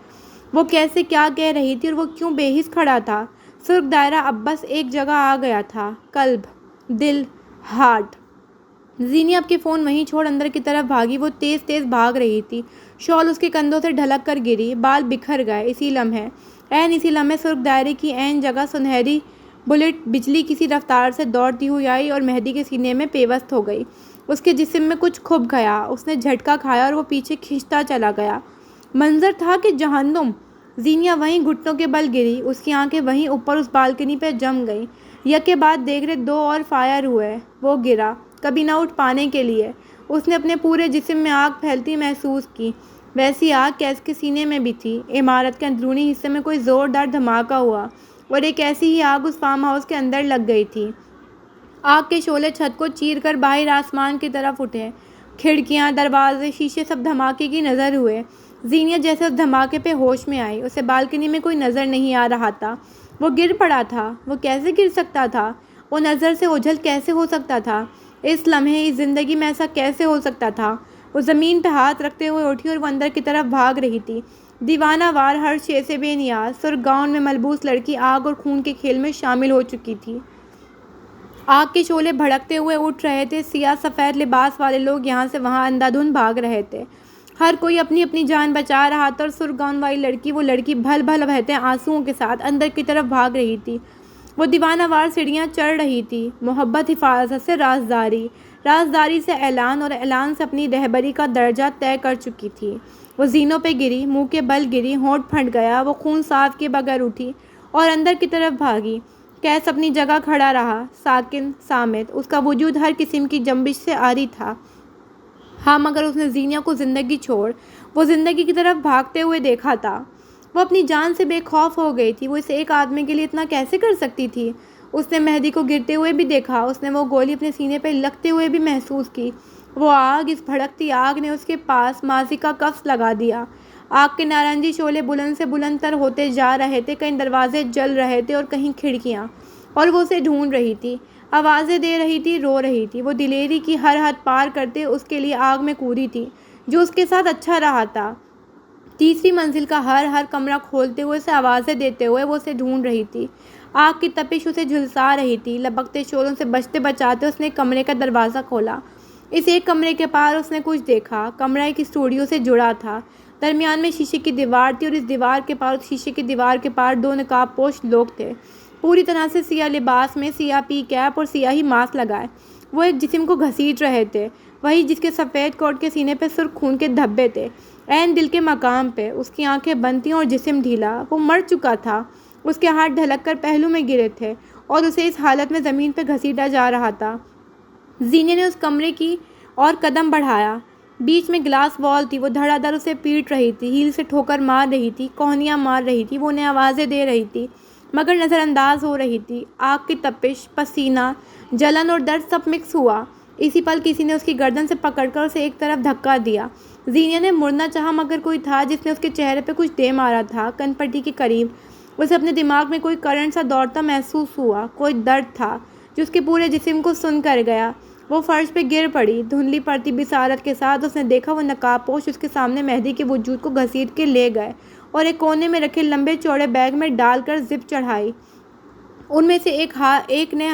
وہ کیسے کیا کہہ رہی تھی اور وہ کیوں بے حس کھڑا تھا؟ سرخ دائرہ اب بس ایک جگہ آ گیا تھا، قلب، دل، ہارٹ۔ زینب کے فون وہیں چھوڑ اندر کی طرف بھاگی۔ وہ تیز تیز بھاگ رہی تھی، شال اس کے کندھوں سے ڈھلک کر گری، بال بکھر گئے۔ اسی لمحے سرخ دائرے کی عین جگہ سنہری بلٹ بجلی کسی رفتار سے دوڑتی ہوئی آئی اور مہدی کے سینے میں پیوست ہو گئی۔ اس کے جسم میں کچھ کھپ گیا، اس نے جھٹکا کھایا اور وہ پیچھے کھنچتا چلا گیا۔ منظر تھا کہ جہنم! زینب وہیں گھٹنوں کے بل گری، اس کی آنکھیں وہیں اوپر اس بالکنی پہ جم گئیں۔ یکے بعد دیگرے دو اور فائر ہوئے۔ وہ گرا، کبھی نہ اٹھ پانے کے لیے۔ اس نے اپنے پورے جسم میں آگ پھیلتی محسوس کی، ویسی آگ کہ اس کے سینے میں بھی تھی۔ عمارت کے اندرونی حصے میں کوئی زوردار دھماکہ ہوا اور ایک ایسی ہی آگ اس فارم ہاؤس کے اندر لگ گئی تھی۔ آگ کے شعلے چھت کو چیر کر باہر آسمان کی طرف اٹھے۔ کھڑکیاں، دروازے، شیشے سب دھماکے کی نظر ہوئے۔ زینب جیسے اس دھماکے پہ ہوش میں آئی۔ اسے بالکنی میں کوئی نظر نہیں آ رہا تھا۔ وہ گر پڑا تھا۔ وہ کیسے گر سکتا تھا؟ وہ نظر سے اوجھل کیسے ہو سکتا تھا؟ اس لمحے، اس زندگی میں ایسا کیسے ہو سکتا تھا؟ وہ زمین پہ ہاتھ رکھتے ہوئے اٹھی اور وہ اندر کی طرف بھاگ رہی تھی، دیوانہ وار، ہر شے سے بے نیاز۔ سرخ گاؤن میں ملبوس لڑکی آگ اور خون کے کھیل میں شامل ہو چکی تھی۔ آگ کے شعلے بھڑکتے ہوئے اٹھ رہے تھے۔ سیاہ سفید لباس والے لوگ یہاں سے وہاں اندھا دھند بھاگ رہے تھے۔ ہر کوئی اپنی اپنی جان بچا رہا تھا اور سرخ گاؤن والی لڑکی، وہ لڑکی بھل بھل بہتے آنسوؤں کے ساتھ اندر کی طرف بھاگ رہی تھی۔ وہ دیوانہ وار سیڑھیاں چڑھ رہی تھی۔ محبت، حفاظت سے رازداری، رازداری سے اعلان اور اعلان سے اپنی رہبری کا درجہ طے کر چکی تھی۔ وہ زینوں پہ گری، منہ کے بل گری، ہونٹ پھٹ گیا۔ وہ خون صاف کیے بغیر اٹھی اور اندر کی طرف بھاگی۔ کیس اپنی جگہ کھڑا رہا، ساکن، صامت۔ اس کا وجود ہر قسم کی جنبش سے عاری تھا۔ ہاں، مگر اس نے زینب کو زندگی چھوڑ وہ زندگی کی طرف بھاگتے ہوئے دیکھا تھا۔ وہ اپنی جان سے بے خوف ہو گئی تھی۔ وہ اس ایک آدمی کے لیے اتنا کیسے کر سکتی تھی؟ اس نے مہدی کو گرتے ہوئے بھی دیکھا، اس نے وہ گولی اپنے سینے پہ لگتے ہوئے بھی محسوس کی۔ وہ آگ، اس بھڑکتی آگ نے اس کے پاس ماضی کا قفس لگا دیا۔ آگ کے نارنجی شعلے بلند سے بلند تر ہوتے جا رہے تھے، کہیں دروازے جل رہے تھے اور کہیں کھڑکیاں، اور وہ اسے ڈھونڈ رہی تھی، آوازیں دے رہی تھی، رو رہی تھی۔ وہ دلیری کی ہر حد پار کرتے اس کے لیے آگ میں کودی تھی، جو اس کے ساتھ اچھا رہا تھا۔ تیسری منزل کا ہر کمرہ کھولتے ہوئے، اسے آوازیں دیتے ہوئے وہ اسے ڈھونڈ رہی تھی۔ آگ کی تپش اسے جھلسا رہی تھی۔ لبکتے شعلوں سے بچتے بچاتے اس نے کمرے کا دروازہ کھولا۔ اس ایک کمرے کے پار اس نے کچھ دیکھا۔ کمرہ ایک اسٹوڈیو سے جڑا تھا۔ درمیان میں شیشے کی دیوار تھی اور اس دیوار کے پار، اس شیشے کی دیوار کے پار، دو نقاب پوش لوگ تھے، پوری طرح سے سیاہ لباس میں، سیاہ پی کیپ اور سیاہی ماسک لگائے۔ وہ ایک جسم کو گھسیٹ رہے تھے، وہی جس کے سفید کوٹ کے سینے پہ سرخ خون کے دھبے تھے، عین دل کے مقام پہ۔ اس کی آنکھیں بند تھیں اور جسم ڈھیلا۔ وہ مر چکا تھا۔ اس کے ہاتھ ڈھلک کر پہلو میں گرے تھے اور اسے اس حالت میں زمین پہ گھسیٹا جا رہا تھا۔ زینب نے اس کمرے کی اور قدم بڑھایا۔ بیچ میں گلاس وال تھی۔ وہ دھڑا دھڑ اسے پیٹ رہی تھی، ہیل سے ٹھوکر مار رہی تھی، کوہنیاں مار رہی تھی۔ وہ انہیں آوازیں دے رہی تھی، مگر نظر انداز ہو رہی تھی۔ آگ کی تپش، پسینہ، جلن اور درد سب مکس ہوا۔ اسی پل کسی نے اس کی گردن سے پکڑ کر اسے ایک طرف دھکا دیا۔ زینب نے مڑنا چاہا، مگر کوئی تھا جس نے اس کے چہرے پہ کچھ دے مارا تھا، کن پٹی کے قریب۔ اسے اپنے دماغ میں کوئی کرنٹ سا دوڑتا محسوس ہوا، کوئی درد تھا جو اس کے پورے جسم کو سن کر گیا۔ وہ فرش پہ گر پڑی، دھندلی پڑتی بصارت کے ساتھ۔ اس نے دیکھا وہ نقاب پوش اس کے سامنے مہدی کے وجود کو گھسیٹ کے لے گئے اور ایک کونے میں رکھے لمبے چوڑے بیگ میں ڈال کر زپ چڑھائی۔ ان میں سے ایک نے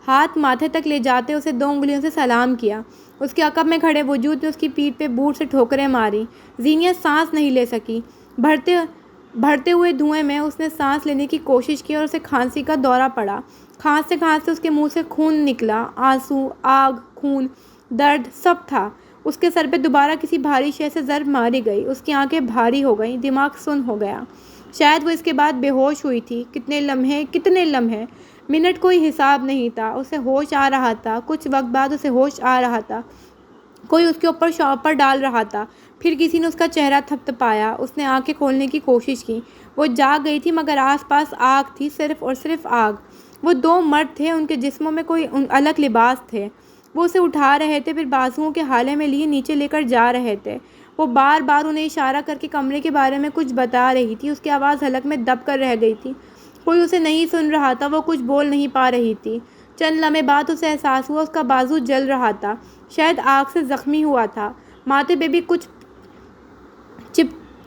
ہاتھ ماتھے تک لے جاتے اسے دو انگلیوں سے سلام کیا۔ اس کے عقب میں کھڑے وجود نے اس کی پیٹھ پہ بوٹ سے ٹھوکریں ماری۔ زینب سانس نہیں لے سکی۔ بڑھتے ہوئے دھوئیں میں اس نے سانس لینے کی کوشش کی اور اسے کھانسی کا دورہ پڑا۔ کھانستے کھانستے اس کے منہ سے خون نکلا۔ آنسو، آگ، خون، درد سب تھا۔ اس کے سر پہ دوبارہ کسی بھاری شے سے ضرب ماری گئی۔ اس کی آنکھیں بھاری ہو گئیں، دماغ سن ہو گیا۔ شاید وہ اس کے بعد بے ہوش ہوئی تھی۔ کتنے لمحے، منٹ، کوئی حساب نہیں تھا۔ اسے ہوش آ رہا تھا، کچھ وقت بعد اسے ہوش آ رہا تھا۔ کوئی اس کے اوپر شاپر ڈال رہا تھا۔ پھر کسی نے اس کا چہرہ تھپتھپایا۔ اس نے آنکھیں کھولنے کی کوشش کی۔ وہ جاگ گئی تھی، مگر آس پاس آگ تھی، صرف اور صرف آگ۔ وہ دو مرد تھے، ان کے جسموں میں کوئی الگ لباس تھے۔ وہ اسے اٹھا رہے تھے، پھر بازوؤں کے ہالے میں لیے نیچے لے کر جا رہے تھے۔ وہ بار بار انہیں اشارہ کر کے کمرے کے بارے میں کچھ بتا رہی تھی۔ اس کی آواز حلق میں دب کر رہ گئی تھی۔ کوئی اسے نہیں سن رہا تھا۔ وہ کچھ بول نہیں پا رہی تھی۔ چند لمحے بعد اسے احساس ہوا اس کا بازو جل رہا تھا، شاید آگ سے زخمی ہوا تھا۔ ماتھے پہ بھی کچھ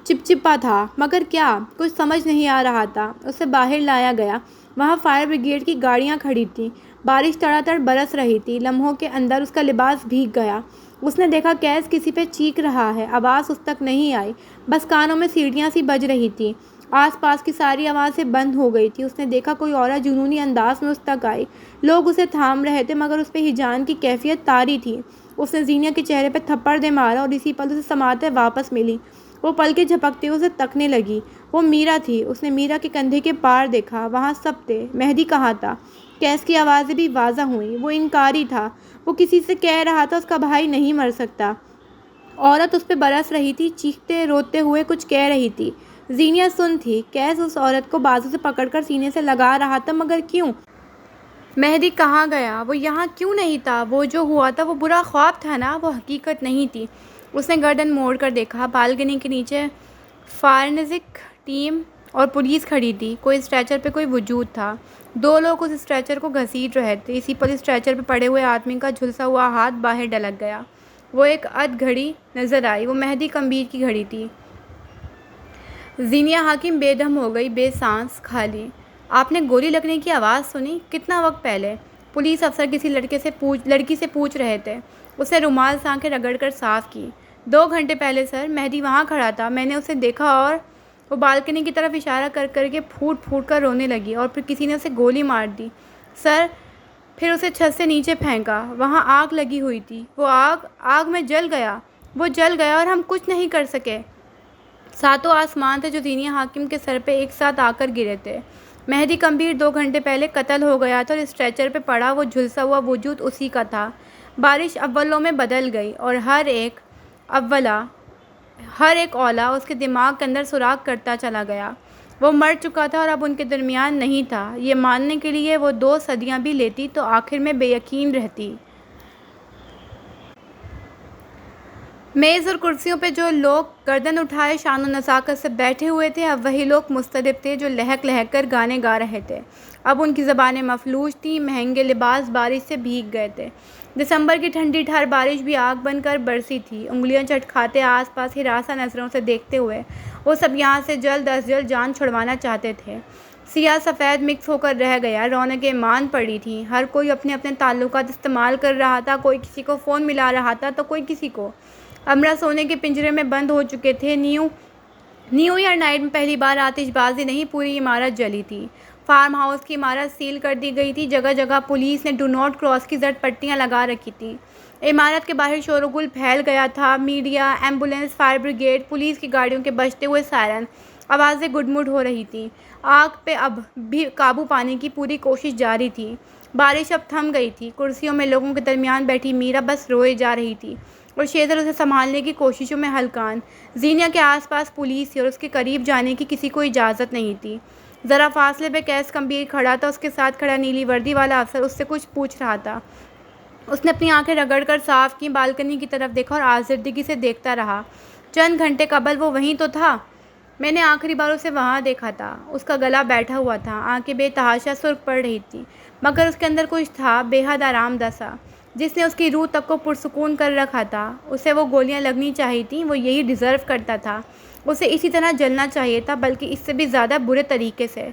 چپچپا تھا، مگر کیا؟ کچھ سمجھ نہیں آ رہا تھا۔ اسے باہر لایا گیا۔ وہاں فائر بریگیڈ کی گاڑیاں کھڑی تھیں۔ بارش تڑا تڑ برس رہی تھی۔ لمحوں کے اندر اس کا لباس بھیگ گیا۔ اس نے دیکھا کیس کسی پہ چیخ رہا ہے۔ آواز اس تک نہیں آئی، بس کانوں میں سیٹیاں سی بج رہی تھیں۔ آس پاس کی ساری آوازیں بند ہو گئی تھیں۔ اس نے دیکھا کوئی عورت جنونی انداز میں اس تک آئی۔ لوگ اسے تھام رہے تھے مگر اس پہ ہیجان کی کیفیت طاری تھی۔ اس نے زینیا کے چہرے پہ تھپڑ دے مارا اور اسی پل اسے سماعتیں واپس ملی۔ وہ پلکیں جھپکتے ہوئے اسے تکنے لگی۔ وہ میرا تھی۔ اس نے میرا کے کندھے کے پار دیکھا، وہاں سب تھے۔ مہدی کہاں تھا؟ کیس کی آوازیں بھی واضح ہوئیں۔ وہ انکاری تھا۔ وہ کسی سے کہہ رہا تھا اس کا بھائی نہیں مر سکتا۔ عورت اس پہ برس رہی تھی، چیختے روتے ہوئے کچھ کہہ رہی تھی۔ زینیا سن تھی۔ کیس اس عورت کو بازو سے پکڑ کر سینے سے لگا رہا تھا، مگر کیوں؟ مہدی کہاں گیا؟ وہ یہاں کیوں نہیں تھا؟ وہ جو ہوا تھا وہ برا خواب تھا نا، وہ حقیقت نہیں تھی۔ اس نے گردن موڑ کر دیکھا۔ بالکنی کے نیچے فارنزک ٹیم اور پولیس کھڑی تھی۔ کوئی اسٹریچر پہ کوئی وجود تھا۔ دو لوگ اس اسٹریچر کو گھسیٹ رہے تھے۔ اسی پر اسٹریچر پہ پڑے ہوئے آدمی کا جھلسا ہوا ہاتھ باہر ڈلک گیا۔ وہ ایک ادھ گھڑی نظر آئی۔ وہ مہدی کمبیر کی گھڑی تھی۔ زینیا حکیم بے دم ہو گئی، بے سانس، خالی۔ آپ نے گولی لگنے کی آواز سنی؟ کتنا وقت پہلے؟ پولیس افسر کسی لڑکی سے پوچھ رہے تھے۔ اس نے رومال سے آنکھیں رگڑ کر صاف کی۔ 2 گھنٹے پہلے سر، مہدی وہاں کھڑا تھا، میں نے اسے دیکھا اور وہ بالکنی کی طرف اشارہ کر کر کے پھوٹ پھوٹ کر رونے لگی اور پھر کسی نے اسے گولی مار دی سر، پھر اسے چھت سے نیچے پھینکا۔ وہاں آگ لگی ہوئی تھی۔ وہ آگ میں جل گیا۔ وہ جل گیا اور ہم کچھ نہیں کر سکے۔ 7 آسمان تھے جو زینیا حکیم کے سر پہ ایک ساتھ آ کر گرے تھے۔ مہدی کمبیر 2 گھنٹے پہلے قتل ہو گیا تھا اور اسٹریچر پہ پڑا وہ جھلسا ہوا وجود اسی کا تھا۔ بارش اولوں میں بدل گئی اور ہر ایک اولا اس کے دماغ کے اندر سوراخ کرتا چلا گیا۔ وہ مر چکا تھا اور اب ان کے درمیان نہیں تھا۔ یہ ماننے کے لیے وہ 2 صدیاں بھی لیتی تو آخر میں بے یقین رہتی۔ میز اور کرسیوں پہ جو لوگ گردن اٹھائے شان و نزاکت سے بیٹھے ہوئے تھے، اب وہی لوگ مضطرب تھے جو لہک لہک کر گانے گا رہے تھے۔ اب ان کی زبانیں مفلوج تھیں، مہنگے لباس بارش سے بھیگ گئے تھے۔ دسمبر کی ٹھنڈی ٹھار بارش بھی آگ بن کر برسی تھی۔ انگلیاں چٹکھاتے، آس پاس ہراساں نظروں سے دیکھتے ہوئے وہ سب یہاں سے جلد از جلد جان چھڑوانا چاہتے تھے۔ سیاہ سفید مکس ہو کر رہ گیا، رونقیں مان پڑی تھیں۔ ہر کوئی اپنے اپنے تعلقات استعمال کر رہا تھا، کوئی کسی کو فون ملا رہا تھا تو کوئی کسی کو۔ امرا سونے کے پنجرے میں بند ہو چکے تھے۔ نیو ایئر نائٹ میں پہلی بار آتش بازی نہیں، پوری عمارت جلی تھی۔ فارم ہاؤس کی عمارت سیل کر دی گئی تھی۔ جگہ جگہ پولیس نے ڈو ناٹ کراس کی زرد پٹیاں لگا رکھی تھیں۔ عمارت کے باہر شور و گل پھیل گیا تھا۔ Media, ambulance, fire brigade, police کی گاڑیوں کے بجتے ہوئے سائرن، آوازیں گڈمڈ ہو رہی تھیں۔ آگ پہ اب بھی قابو پانے کی پوری کوشش جاری تھی۔ بارش اب تھم گئی تھی۔ کرسیوں میں لوگوں کے درمیان بیٹھی میرا بس روئے جا رہی تھی اور شیزر اسے سنبھالنے کی کوششوں میں ہلکان۔ زینیا کے آس پاس پولیس تھی اور اس کے قریب جانے کی کسی کو اجازت نہیں تھی۔ ذرا فاصلے پہ کیس کمبیر کھڑا تھا۔ اس کے ساتھ کھڑا نیلی وردی والا افسر اس سے کچھ پوچھ رہا تھا۔ اس نے اپنی آنکھیں رگڑ کر صاف کیں، بالکنی کی طرف دیکھا اور آزردگی سے دیکھتا رہا۔ چند گھنٹے قبل وہ وہیں تو تھا۔ میں نے آخری بار اسے وہاں دیکھا تھا۔ اس کا گلا بیٹھا ہوا تھا، آنکھیں بے تحاشا سرخ پڑ رہی تھیں، مگر اس کے اندر کچھ تھا، بے حد آرام دہ سا، جس نے اس کی روح تک کو پرسکون کر رکھا تھا۔ اسے وہ گولیاں لگنی چاہیے تھیں، وہ یہی ڈیزرو کرتا تھا۔ اسے اسی طرح جلنا چاہیے تھا، بلکہ اس سے بھی زیادہ برے طریقے سے۔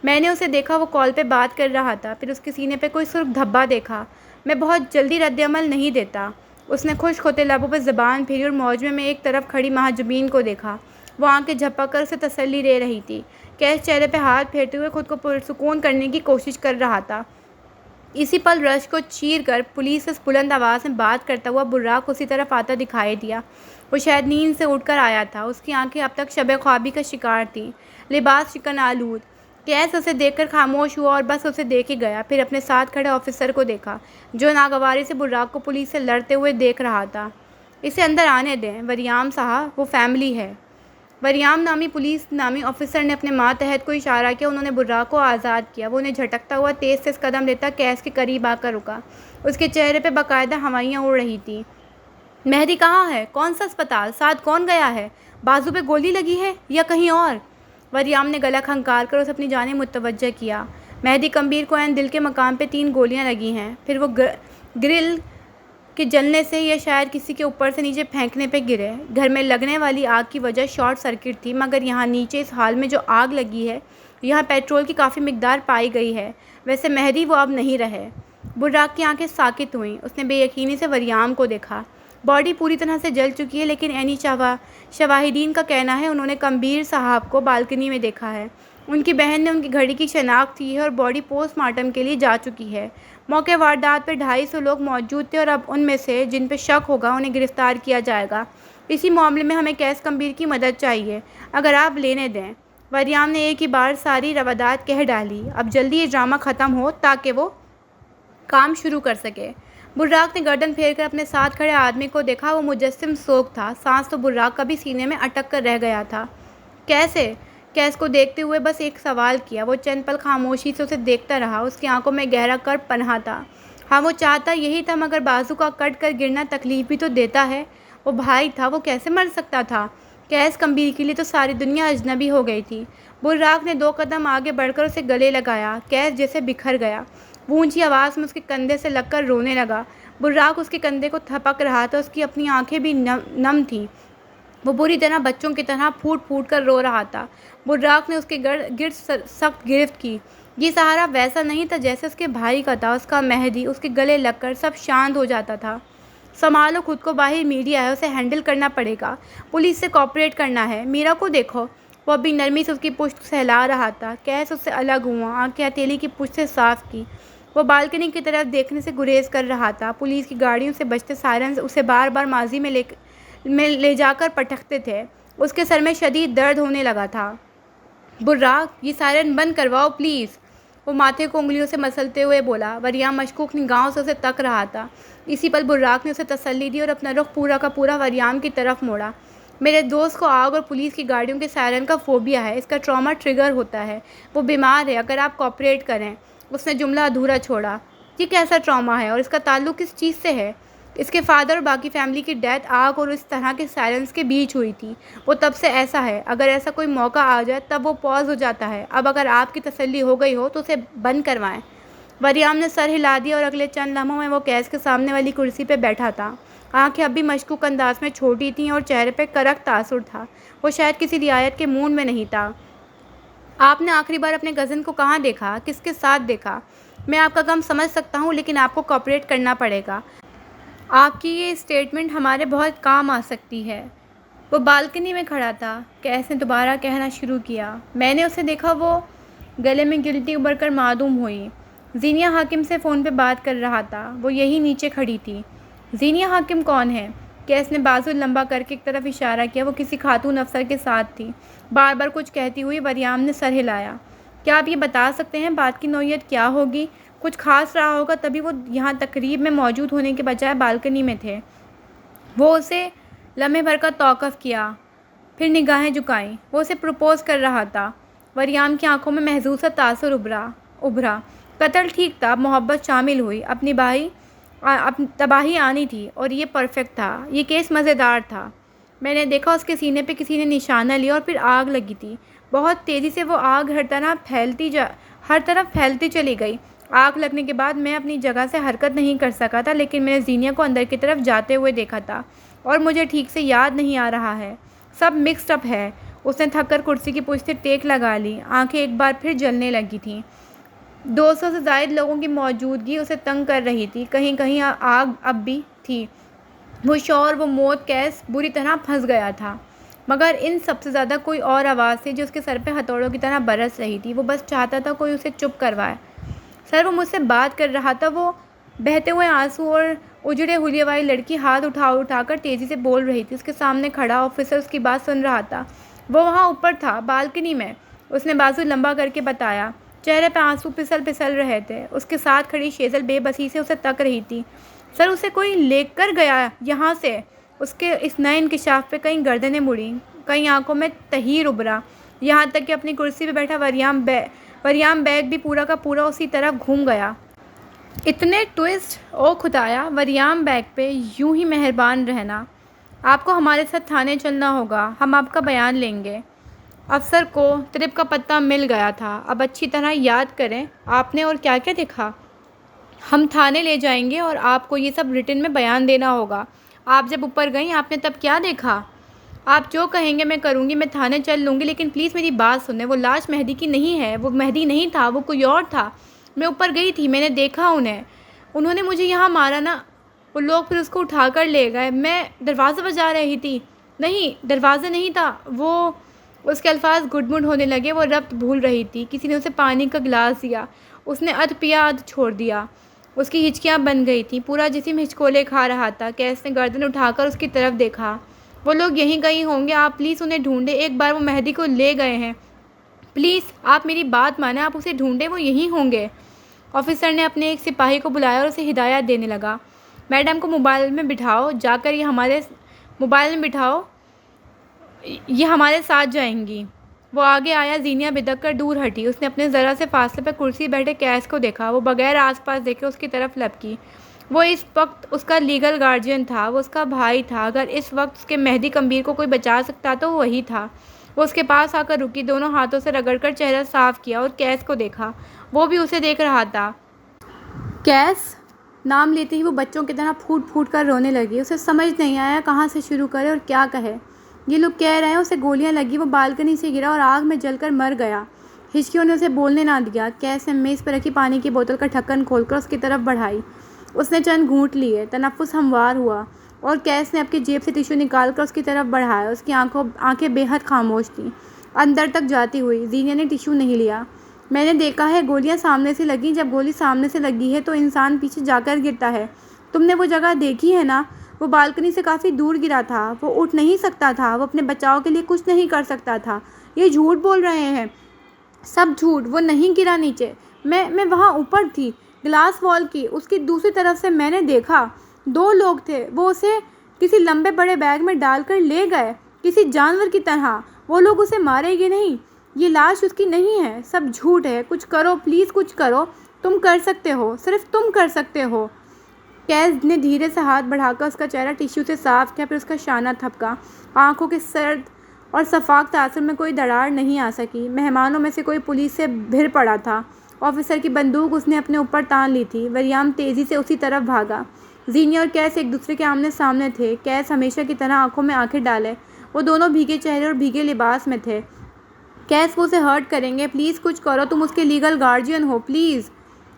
میں نے اسے دیکھا، وہ کال پہ بات کر رہا تھا، پھر اس کے سینے پہ کوئی سرخ دھبا دیکھا۔ میں بہت جلدی رد عمل نہیں دیتا۔ اس نے خشک ہوتے لبوں پہ زبان پھیری اور معجمے میں ایک طرف کھڑی محجوبین کو دیکھا۔ وہ آنکھیں جھپک کر اسے تسلی دے رہی تھی۔ کیس چہرے پہ ہاتھ پھیرتے ہوئے خود کو پرسکون کرنے کی کوشش کر رہا تھا۔ اسی پل رش کو چیر کر پولیس سے بلند آواز میں بات کرتا ہوا براق اسی طرف آتا دکھائی دیا۔ وہ شاید نیند سے اٹھ کر آیا تھا۔ اس کی آنکھیں اب تک شب خوابی کا شکار تھیں، لباس شکن آلود۔ کیس اسے دیکھ کر خاموش ہوا اور بس اسے دیکھ ہی گیا، پھر اپنے ساتھ کھڑے آفیسر کو دیکھا جو ناگواری سے براق کو پولیس سے لڑتے ہوئے دیکھ رہا تھا۔ اسے اندر آنے دیں وریام صاحب، وہ فیملی ہے۔ وریام نامی پولیس نامی آفیسر نے اپنے ماتحت کو اشارہ کیا۔ انہوں نے براق کو آزاد کیا۔ وہ انہیں جھٹکتا ہوا تیز قدم لیتا کیس کے قریب آ کر رکا۔ اس کے چہرے پہ باقاعدہ ہوائیاں اڑ رہی تھیں۔ مہدی کہاں ہے؟ کون سا اسپتال؟ ساتھ کون گیا ہے؟ بازو پہ گولی لگی ہے یا کہیں اور؟ وریام نے گلا کھنکار کر اسے اپنی جانب متوجہ کیا۔ مہدی کمبیر کو عین دل کے مقام پہ 3 گولیاں لگی ہیں، پھر وہ گرل کے جلنے سے یا شاید کسی کے اوپر سے نیچے پھینکنے پہ گرے۔ گھر میں لگنے والی آگ کی وجہ شارٹ سرکٹ تھی، مگر یہاں نیچے اس حال میں جو آگ لگی ہے یہاں پیٹرول کی کافی مقدار پائی گئی ہے۔ ویسے مہدی وہ اب نہیں رہے۔ براق کی آنکھیں ساکت ہوئیں۔ اس نے بے یقینی سے وریام کو دیکھا۔ باڈی پوری طرح سے جل چکی ہے، لیکن عینی شواہدین کا کہنا ہے انہوں نے کمبیر صاحب کو بالکنی میں دیکھا ہے۔ ان کی بہن نے ان کی گھڑی کی شناخت کی ہے اور باڈی پوسٹ مارٹم کے لیے جا چکی ہے۔ موقع واردات پر 250 لوگ موجود تھے اور اب ان میں سے جن پہ شک ہوگا انہیں گرفتار کیا جائے گا۔ اسی معاملے میں ہمیں کیس کمبیر کی مدد چاہیے، اگر آپ لینے دیں۔ وریام نے ایک ہی بار ساری روادات کہہ ڈالی۔ اب جلدی یہ ڈرامہ ختم ہو تاکہ وہ کام شروع کر سکے۔ براق نے گردن پھیر کر اپنے ساتھ کھڑے آدمی کو دیکھا۔ وہ مجسم سوگ تھا۔ سانس تو براق کا بھی سینے میں اٹک کر رہ گیا تھا۔ کیسے؟ کیس کو دیکھتے ہوئے بس ایک سوال کیا۔ وہ چند پل خاموشی سے اسے دیکھتا رہا۔ اس کی آنکھوں میں گہرا کرب پنہاں تھا۔ ہاں، وہ چاہتا یہی تھا، مگر بازو کا کٹ کر گرنا تکلیف بھی تو دیتا ہے۔ وہ بھائی تھا، وہ کیسے مر سکتا تھا؟ کیس کمبیر کے لیے تو ساری دنیا اجنبی ہو گئی تھی۔ براق نے 2 قدم آگے بڑھ کر اسے گلے لگایا۔ کیس جیسے بکھر گیا۔ وہ اونچی آواز میں اس کے کندھے سے لگ کر رونے لگا۔ براق اس کے کندھے کو تھپک رہا تھا۔ اس کی اپنی آنکھیں بھی نم تھیں۔ وہ بری طرح بچوں کی طرح پھوٹ پھوٹ کر رو رہا تھا۔ براق نے اس کے گرد سخت گرفت کی۔ یہ سہارا ویسا نہیں تھا جیسے اس کے بھائی کا تھا۔ اس کا مہدی اس کے گلے لگ کر سب شانت ہو جاتا تھا۔ سنبھالو خود کو، باہر میڈیا ہے، اسے ہینڈل کرنا پڑے گا۔ پولیس سے کوآپریٹ کرنا ہے۔ میرا کو دیکھو۔ وہ ابھی نرمی سے اس کی پشت سہلا رہا تھا۔ کیس اس سے الگ ہوا، آنکھیں ہتھیلی کی پشت سے صاف کی۔ وہ بالکنی کی طرف دیکھنے سے گریز کر رہا تھا۔ پولیس کی گاڑیوں سے بجتے سائرنز اسے بار بار ماضی میں لے جا کر پٹکتے تھے۔ اس کے سر میں شدید درد ہونے لگا تھا۔ براق، یہ سائرن بند کرواؤ پلیز۔ وہ ماتھے کو انگلیوں سے مسلتے ہوئے بولا۔ وریام مشکوک نگاہوں سے اسے تک رہا تھا۔ اسی پل براق نے اسے تسلی دی اور اپنا رخ پورا کا پورا وریام کی طرف موڑا۔ میرے دوست کو آگ اور پولیس کی گاڑیوں کے سائرن کا فوبیا ہے۔ اس کا ٹراما ٹریگر ہوتا ہے۔ وہ بیمار ہے، اگر آپ کوآپریٹ کریں۔ اس نے جملہ ادھورا چھوڑا۔ یہ کیسا ٹراما ہے اور اس کا تعلق کس چیز سے ہے؟ اس کے فادر اور باقی فیملی کی ڈیتھ آگ اور اس طرح کے سائرنز کے بیچ ہوئی تھی۔ وہ تب سے ایسا ہے۔ اگر ایسا کوئی موقع آ جائے تب وہ پاز ہو جاتا ہے۔ اب اگر آپ کی تسلی ہو گئی ہو تو اسے بند کروائیں۔ وریام نے سر ہلا دیا اور اگلے چند لمحوں میں وہ کیس کے سامنے والی کرسی پہ بیٹھا تھا۔ آنکھیں اب بھی مشکوک انداز میں چھوٹی تھیں اور چہرے پہ کرک تاثر تھا۔ وہ شاید کسی رعایت کے موڈ میں نہیں تھا۔ آپ نے آخری بار اپنے کزن کو کہاں دیکھا؟ کس کے ساتھ دیکھا؟ میں آپ کا غم سمجھ سکتا ہوں، لیکن آپ کو کوآپریٹ کرنا پڑے گا۔ آپ کی یہ اسٹیٹمنٹ ہمارے بہت کام آ سکتی ہے۔ وہ بالکنی میں کھڑا تھا۔ کیس نے دوبارہ کہنا شروع کیا۔ میں نے اسے دیکھا، وہ گلے میں گلٹی ابھر کر معدوم ہوئی۔ زینیا حاکم سے فون پہ بات کر رہا تھا۔ وہ یہی نیچے کھڑی تھی۔ زینیا حاکم کون ہے؟ کیس نے بازو لمبا کر کے ایک طرف اشارہ کیا۔ وہ کسی خاتون افسر کے ساتھ تھی۔ بار بار کچھ کہتی ہوئی وریام نے سر ہلایا۔ کیا آپ یہ بتا سکتے ہیں بات کی نوعیت کیا ہوگی؟ کچھ خاص رہا ہوگا تبھی وہ یہاں تقریب میں موجود ہونے کے بجائے بالکنی میں تھے۔ وہ اسے لمحے بھر کا توقف کیا، پھر نگاہیں جھکائیں۔ وہ اسے پروپوز کر رہا تھا۔ وریام کی آنکھوں میں محظوظ سا تاثر ابھرا۔ قتل ٹھیک تھا، محبت شامل ہوئی، اپنی تباہی آنی تھی، اور یہ پرفیکٹ تھا۔ یہ کیس مزیدار تھا۔ میں نے دیکھا اس کے سینے پہ کسی نے نشانہ لیا اور پھر آگ لگی تھی۔ بہت تیزی سے وہ آگ ہر طرف پھیلتی چلی گئی۔ آگ لگنے کے بعد میں اپنی جگہ سے حرکت نہیں کر سکا تھا، لیکن میں نے زینیا کو اندر کی طرف جاتے ہوئے دیکھا تھا، اور مجھے ٹھیک سے یاد نہیں آ رہا ہے۔ سب مکسڈ اپ ہے۔ اس نے تھک کر کرسی کی پشت سے ٹیک لگا لی۔ آنکھیں ایک بار پھر جلنے لگی تھیں۔ 200 سے زائد لوگوں کی موجودگی اسے تنگ کر رہی تھی۔ کہیں کہیں آگ اب بھی تھی۔ وہ شور، وہ موت، کیس بری طرح پھنس گیا تھا۔ مگر ان سب سے زیادہ کوئی اور آواز تھی جو اس کے سر پہ ہتھوڑوں کی طرح برس رہی تھی۔ وہ بس چاہتا تھا کوئی اسے چپ کروائے۔ سر، وہ مجھ سے بات کر رہا تھا۔ وہ بہتے ہوئے آنسو اور اجڑے حلیے والی لڑکی ہاتھ اٹھا کر تیزی سے بول رہی تھی۔ اس کے سامنے کھڑا آفیسر اس کی بات سن رہا تھا۔ وہ وہاں اوپر تھا، بالکنی میں، اس نے بازو لمبا کر کے بتایا۔ چہرے پہ آنسو پھسل رہے تھے۔ اس کے ساتھ کھڑی شیزل بے بسی سے اسے تک رہی تھی۔ سر، اسے کوئی لے کر گیا یہاں سے۔ اس کے اس نئے انکشاف پہ کئی گردنیں مڑیں، کئی آنکھوں میں تحیر ابھرا، یہاں تک کہ اپنی کرسی پہ بیٹھا وریام بیگ بھی پورا کا پورا اسی طرف گھوم گیا۔ اتنے ٹوئسٹ! او خدایا! وریام بیگ پہ یوں ہی مہربان رہنا۔ آپ کو ہمارے ساتھ تھانے چلنا ہوگا، ہم آپ کا بیان لیں گے۔ افسر کو ٹرپ کا پتہ مل گیا تھا۔ اب اچھی طرح یاد کریں آپ نے اور کیا کیا دیکھا۔ ہم تھانے لے جائیں گے اور آپ کو یہ سب ریٹن میں بیان دینا ہوگا۔ آپ جب اوپر گئیں آپ نے تب کیا دیکھا؟ آپ جو کہیں گے میں کروں گی، میں تھانے چل لوں گی، لیکن پلیز میری بات سنیں۔ وہ لاش مہدی کی نہیں ہے، وہ مہدی نہیں تھا، وہ کوئی اور تھا۔ میں اوپر گئی تھی، میں نے دیکھا انہوں نے مجھے یہاں مارا نا۔ وہ لوگ پھر اس کو اٹھا کر لے گئے۔ میں دروازہ بجا رہی تھی۔ نہیں، دروازہ نہیں تھا وہ۔ اس کے الفاظ گڈ مڈ ہونے لگے، وہ ربط بھول رہی تھی۔ کسی نے اسے پانی کا گلاس دیا، اس نے ادھ پیا ادھ چھوڑ دیا۔ اس کی ہچکیاں بن گئی تھیں، پورا جسم ہچکولے کھا رہا تھا۔ کیس نے گردن اٹھا کر اس کی طرف دیکھا۔ وہ لوگ یہیں کہیں ہوں گے، آپ پلیز انہیں ڈھونڈیں۔ ایک بار وہ مہدی کو لے گئے ہیں، پلیز آپ میری بات مانیں، آپ اسے ڈھونڈیں، وہ یہیں ہوں گے۔ آفیسر نے اپنے ایک سپاہی کو بلایا اور اسے ہدایت دینے لگا۔ میڈم کو موبائل میں بٹھاؤ، جا کر یہ ہمارے ساتھ جائیں گی۔ وہ آگے آیا، زینیا بدک کر دور ہٹی۔ اس نے اپنے ذرا سے فاصلے پر کرسی بیٹھے کیس کو دیکھا۔ وہ بغیر آس پاس دیکھے اس کی طرف لپکی۔ وہ اس وقت اس کا لیگل گارڈین تھا، وہ اس کا بھائی تھا۔ اگر اس وقت اس کے مہدی کمبیر کو کوئی بچا سکتا تو وہ وہی تھا۔ وہ اس کے پاس آ کر رکی، دونوں ہاتھوں سے رگڑ کر چہرہ صاف کیا اور کیس کو دیکھا۔ وہ بھی اسے دیکھ رہا تھا۔ کیس نام لیتے ہی وہ بچوں کی طرح پھوٹ پھوٹ کر رونے لگی۔ اسے سمجھ نہیں آیا کہاں سے شروع کرے اور کیا کہے۔ یہ لوگ کہہ رہے ہیں اسے گولیاں لگی، وہ بالکنی سے گرا اور آگ میں جل کر مر گیا۔ ہچکیوں نے اسے بولنے نہ دیا۔ کیس نے میز پر رکھی پانی کی بوتل کا ڈھکن کھول کر اس کی طرف بڑھائی۔ اس نے چند گھونٹ لیے، تنفس ہموار ہوا اور کیس نے اپنی جیب سے ٹشو نکال کر اس کی طرف بڑھایا۔ اس کی آنکھیں بے حد خاموش تھیں، اندر تک جاتی ہوئی۔ زینیا نے ٹشو نہیں لیا۔ میں نے دیکھا ہے، گولیاں سامنے سے لگیں۔ جب گولی سامنے سے لگی ہے تو انسان پیچھے جا کر گرتا ہے۔ تم نے وہ جگہ دیکھی ہے نا؟ وہ بالکنی سے کافی دور گرا تھا، وہ اٹھ نہیں سکتا تھا، وہ اپنے بچاؤ کے لیے کچھ نہیں کر سکتا تھا۔ یہ جھوٹ بول رہے ہیں، سب جھوٹ۔ وہ نہیں گرا نیچے، میں وہاں اوپر تھی، گلاس وال کی اس کی دوسری طرف سے میں نے دیکھا۔ دو لوگ تھے، وہ اسے کسی لمبے بڑے بیگ میں ڈال کر لے گئے، کسی جانور کی طرح۔ وہ لوگ اسے ماریں گے نہیں، یہ لاش اس کی نہیں ہے، سب جھوٹ ہے۔ کچھ کرو پلیز، کچھ کرو، تم کر سکتے ہو، صرف تم کر سکتے ہو۔ کیس نے دھیرے سے ہاتھ بڑھا کر اس کا چہرہ ٹشو سے صاف کیا، پھر اس کا شانہ تھپکا۔ آنکھوں کے سرد اور شفاف تاثر میں کوئی دراڑ نہیں آ سکی۔ مہمانوں میں سے کوئی پولیس سے بھر پڑا تھا۔ آفیسر کی بندوق اس نے اپنے اوپر تان لی تھی۔ وریام تیزی سے اسی طرف بھاگا۔ زینیا اور کیس ایک دوسرے کے آمنے سامنے تھے۔ کیس ہمیشہ کی طرح آنکھوں میں آنکھیں ڈالے، وہ دونوں بھیگے چہرے اور بھیگے لباس میں تھے۔ کیس، وہ اسے ہرٹ کریں گے، پلیز کچھ کرو، تم اس کے لیگل گارڈین ہو، پلیز۔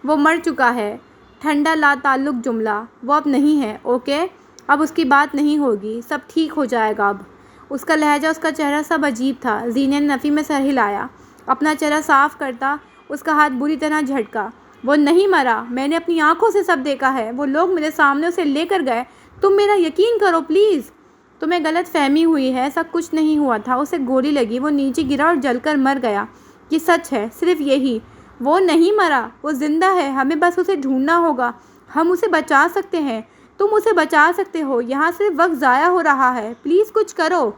وہ مر چکا ہے۔ ٹھنڈا لا تعلق جملہ۔ وہ اب نہیں ہے، اوکے؟ اب اس کی بات نہیں ہوگی، سب ٹھیک ہو جائے گا اب۔ اس کا لہجہ، اس کا چہرہ سب عجیب تھا۔ زینیا نے نفی میں سر ہلایا، اپنا چہرہ صاف کرتا۔ اس کا ہاتھ بری طرح جھٹکا۔ وہ نہیں مرا، میں نے اپنی آنکھوں سے سب دیکھا ہے، وہ لوگ میرے سامنے اسے لے کر گئے، تم میرا یقین کرو پلیز۔ تمہیں غلط فہمی ہوئی ہے، ایسا کچھ نہیں ہوا تھا، اسے گولی لگی، وہ نیچے گرا اور جل کر مر گیا۔ یہ سچ ہے، صرف یہی۔ وہ نہیں مرا، وہ زندہ ہے، ہمیں بس اسے ڈھونڈنا ہوگا، ہم اسے بچا سکتے ہیں، تم اسے بچا سکتے ہو، یہاں صرف وقت ضائع ہو رہا ہے، پلیز کچھ کرو۔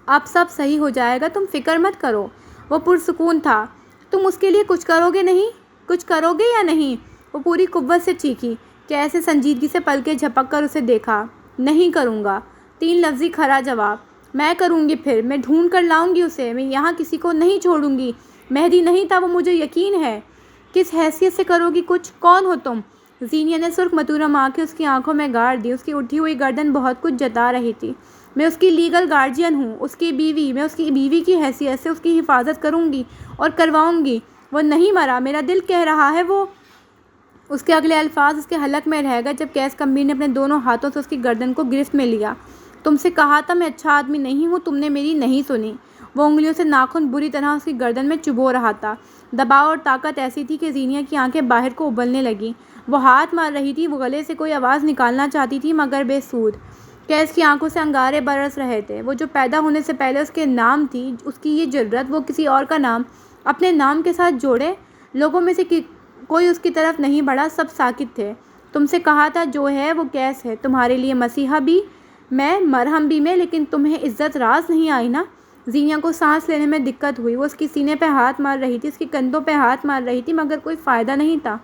اب سب صحیح ہو جائے گا، تم فکر مت کرو۔ وہ پرسکون تھا۔ تم اس کے لیے کچھ کرو گے نہیں؟ کچھ کرو گے یا نہیں؟ وہ پوری قوت سے چیخی۔ کیسے سنجیدگی سے پلکیں جھپک کر اسے دیکھا۔ نہیں کروں گا، 3 لفظی کھرا جواب۔ میں کروں گی، پھر میں ڈھونڈ کر لاؤں گی اسے، میں یہاں کسی کو نہیں چھوڑوں گی۔ مہدی نہیں تھا وہ، مجھے یقین ہے۔ کس حیثیت سے کرو گی کچھ؟ کون ہو تم؟ زینیا نے سرخ متورم آنکھیں اس کی آنکھوں میں گاڑ دی۔ اس کی اٹھی ہوئی گردن بہت کچھ جتا رہی تھی۔ میں اس کی لیگل گارڈین ہوں، اس کی بیوی، میں اس کی بیوی کی حیثیت سے اس کی حفاظت کروں گی اور کرواؤں گی۔ وہ نہیں مرا، میرا دل کہہ رہا ہے وہ۔ اس کے اگلے الفاظ اس کے حلق میں رہ گئے جب کیس کمبیر نے اپنے دونوں ہاتھوں سے اس کی گردن کو گرفت میں لیا۔ تم سے کہا تھا میں اچھا آدمی نہیں ہوں، تم نے میری نہیں سنی۔ وہ انگلیوں سے ناخن بری طرح اس کی گردن میں چبو رہا تھا۔ دباؤ اور طاقت ایسی تھی کہ زینیا کی آنکھیں باہر کو ابلنے لگیں۔ وہ ہاتھ مار رہی تھی، وہ گلے سے کوئی آواز نکالنا چاہتی تھی مگر بے سود۔ کیس کی آنکھوں سے انگارے برس رہے تھے۔ وہ جو پیدا ہونے سے پہلے اس کے نام تھی، اس کی یہ جرأت، وہ کسی اور کا نام اپنے نام کے ساتھ جوڑے۔ لوگوں میں سے کوئی اس کی طرف نہیں بڑھا، سب ساکت تھے۔ تم سے کہا تھا جو ہے وہ کیس ہے، تمہارے لیے مسیحا بھی میں، مرہم بھی میں، لیکن تمہیں عزت راز نہیں آئی نا۔ زینیا کو سانس لینے میں دقت ہوئی۔ وہ اس کی سینے پہ ہاتھ مار رہی تھی، اس کی کندھوں پہ ہاتھ مار رہی تھی مگر کوئی فائدہ نہیں تھا۔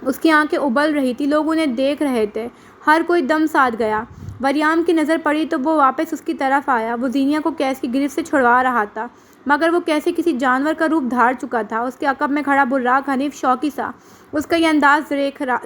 اس کی آنکھیں ابل رہی تھی، لوگ انہیں دیکھ رہے تھے، ہر کوئی دم ساتھ گیا۔ وریام کی نظر پڑی تو وہ واپس اس کی طرف آیا۔ وہ زینیا کو کیس کی گرفت سے چھڑوا رہا تھا مگر وہ کیسے کسی جانور کا روپ دھار چکا تھا۔ اس کے عقب میں کھڑا براق حنیف شوقی سا اس کا یہ انداز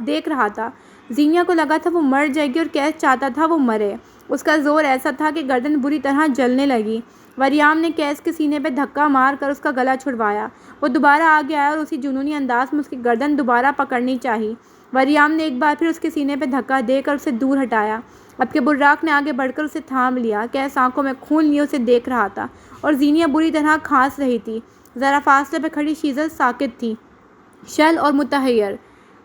دیکھ رہا تھا۔ زینیا کو لگا تھا وہ مر جائے گی اور کیس چاہتا تھا وہ مرے۔ اس کا زور ایسا تھا کہ گردن بری طرح جلنے لگی۔ وریام نے کیس کے سینے پہ دھکا مار کر اس کا گلا چھڑوایا۔ وہ دوبارہ آگے آیا اور اسی جنونی انداز میں اس کی گردن دوبارہ پکڑنی چاہی۔ وریام نے ایک بار پھر اس کے سینے پہ دھکا دے کر اسے دور ہٹایا۔ اب کہ براق نے آگے بڑھ کر اسے تھام لیا، کیس آنکھوں میں خون لیے اسے دیکھ رہا تھا اور زینیا بری طرح کھانس رہی تھی۔ ذرا فاصلے پہ کھڑی شیزل ساکت تھی، شل اور متحیر۔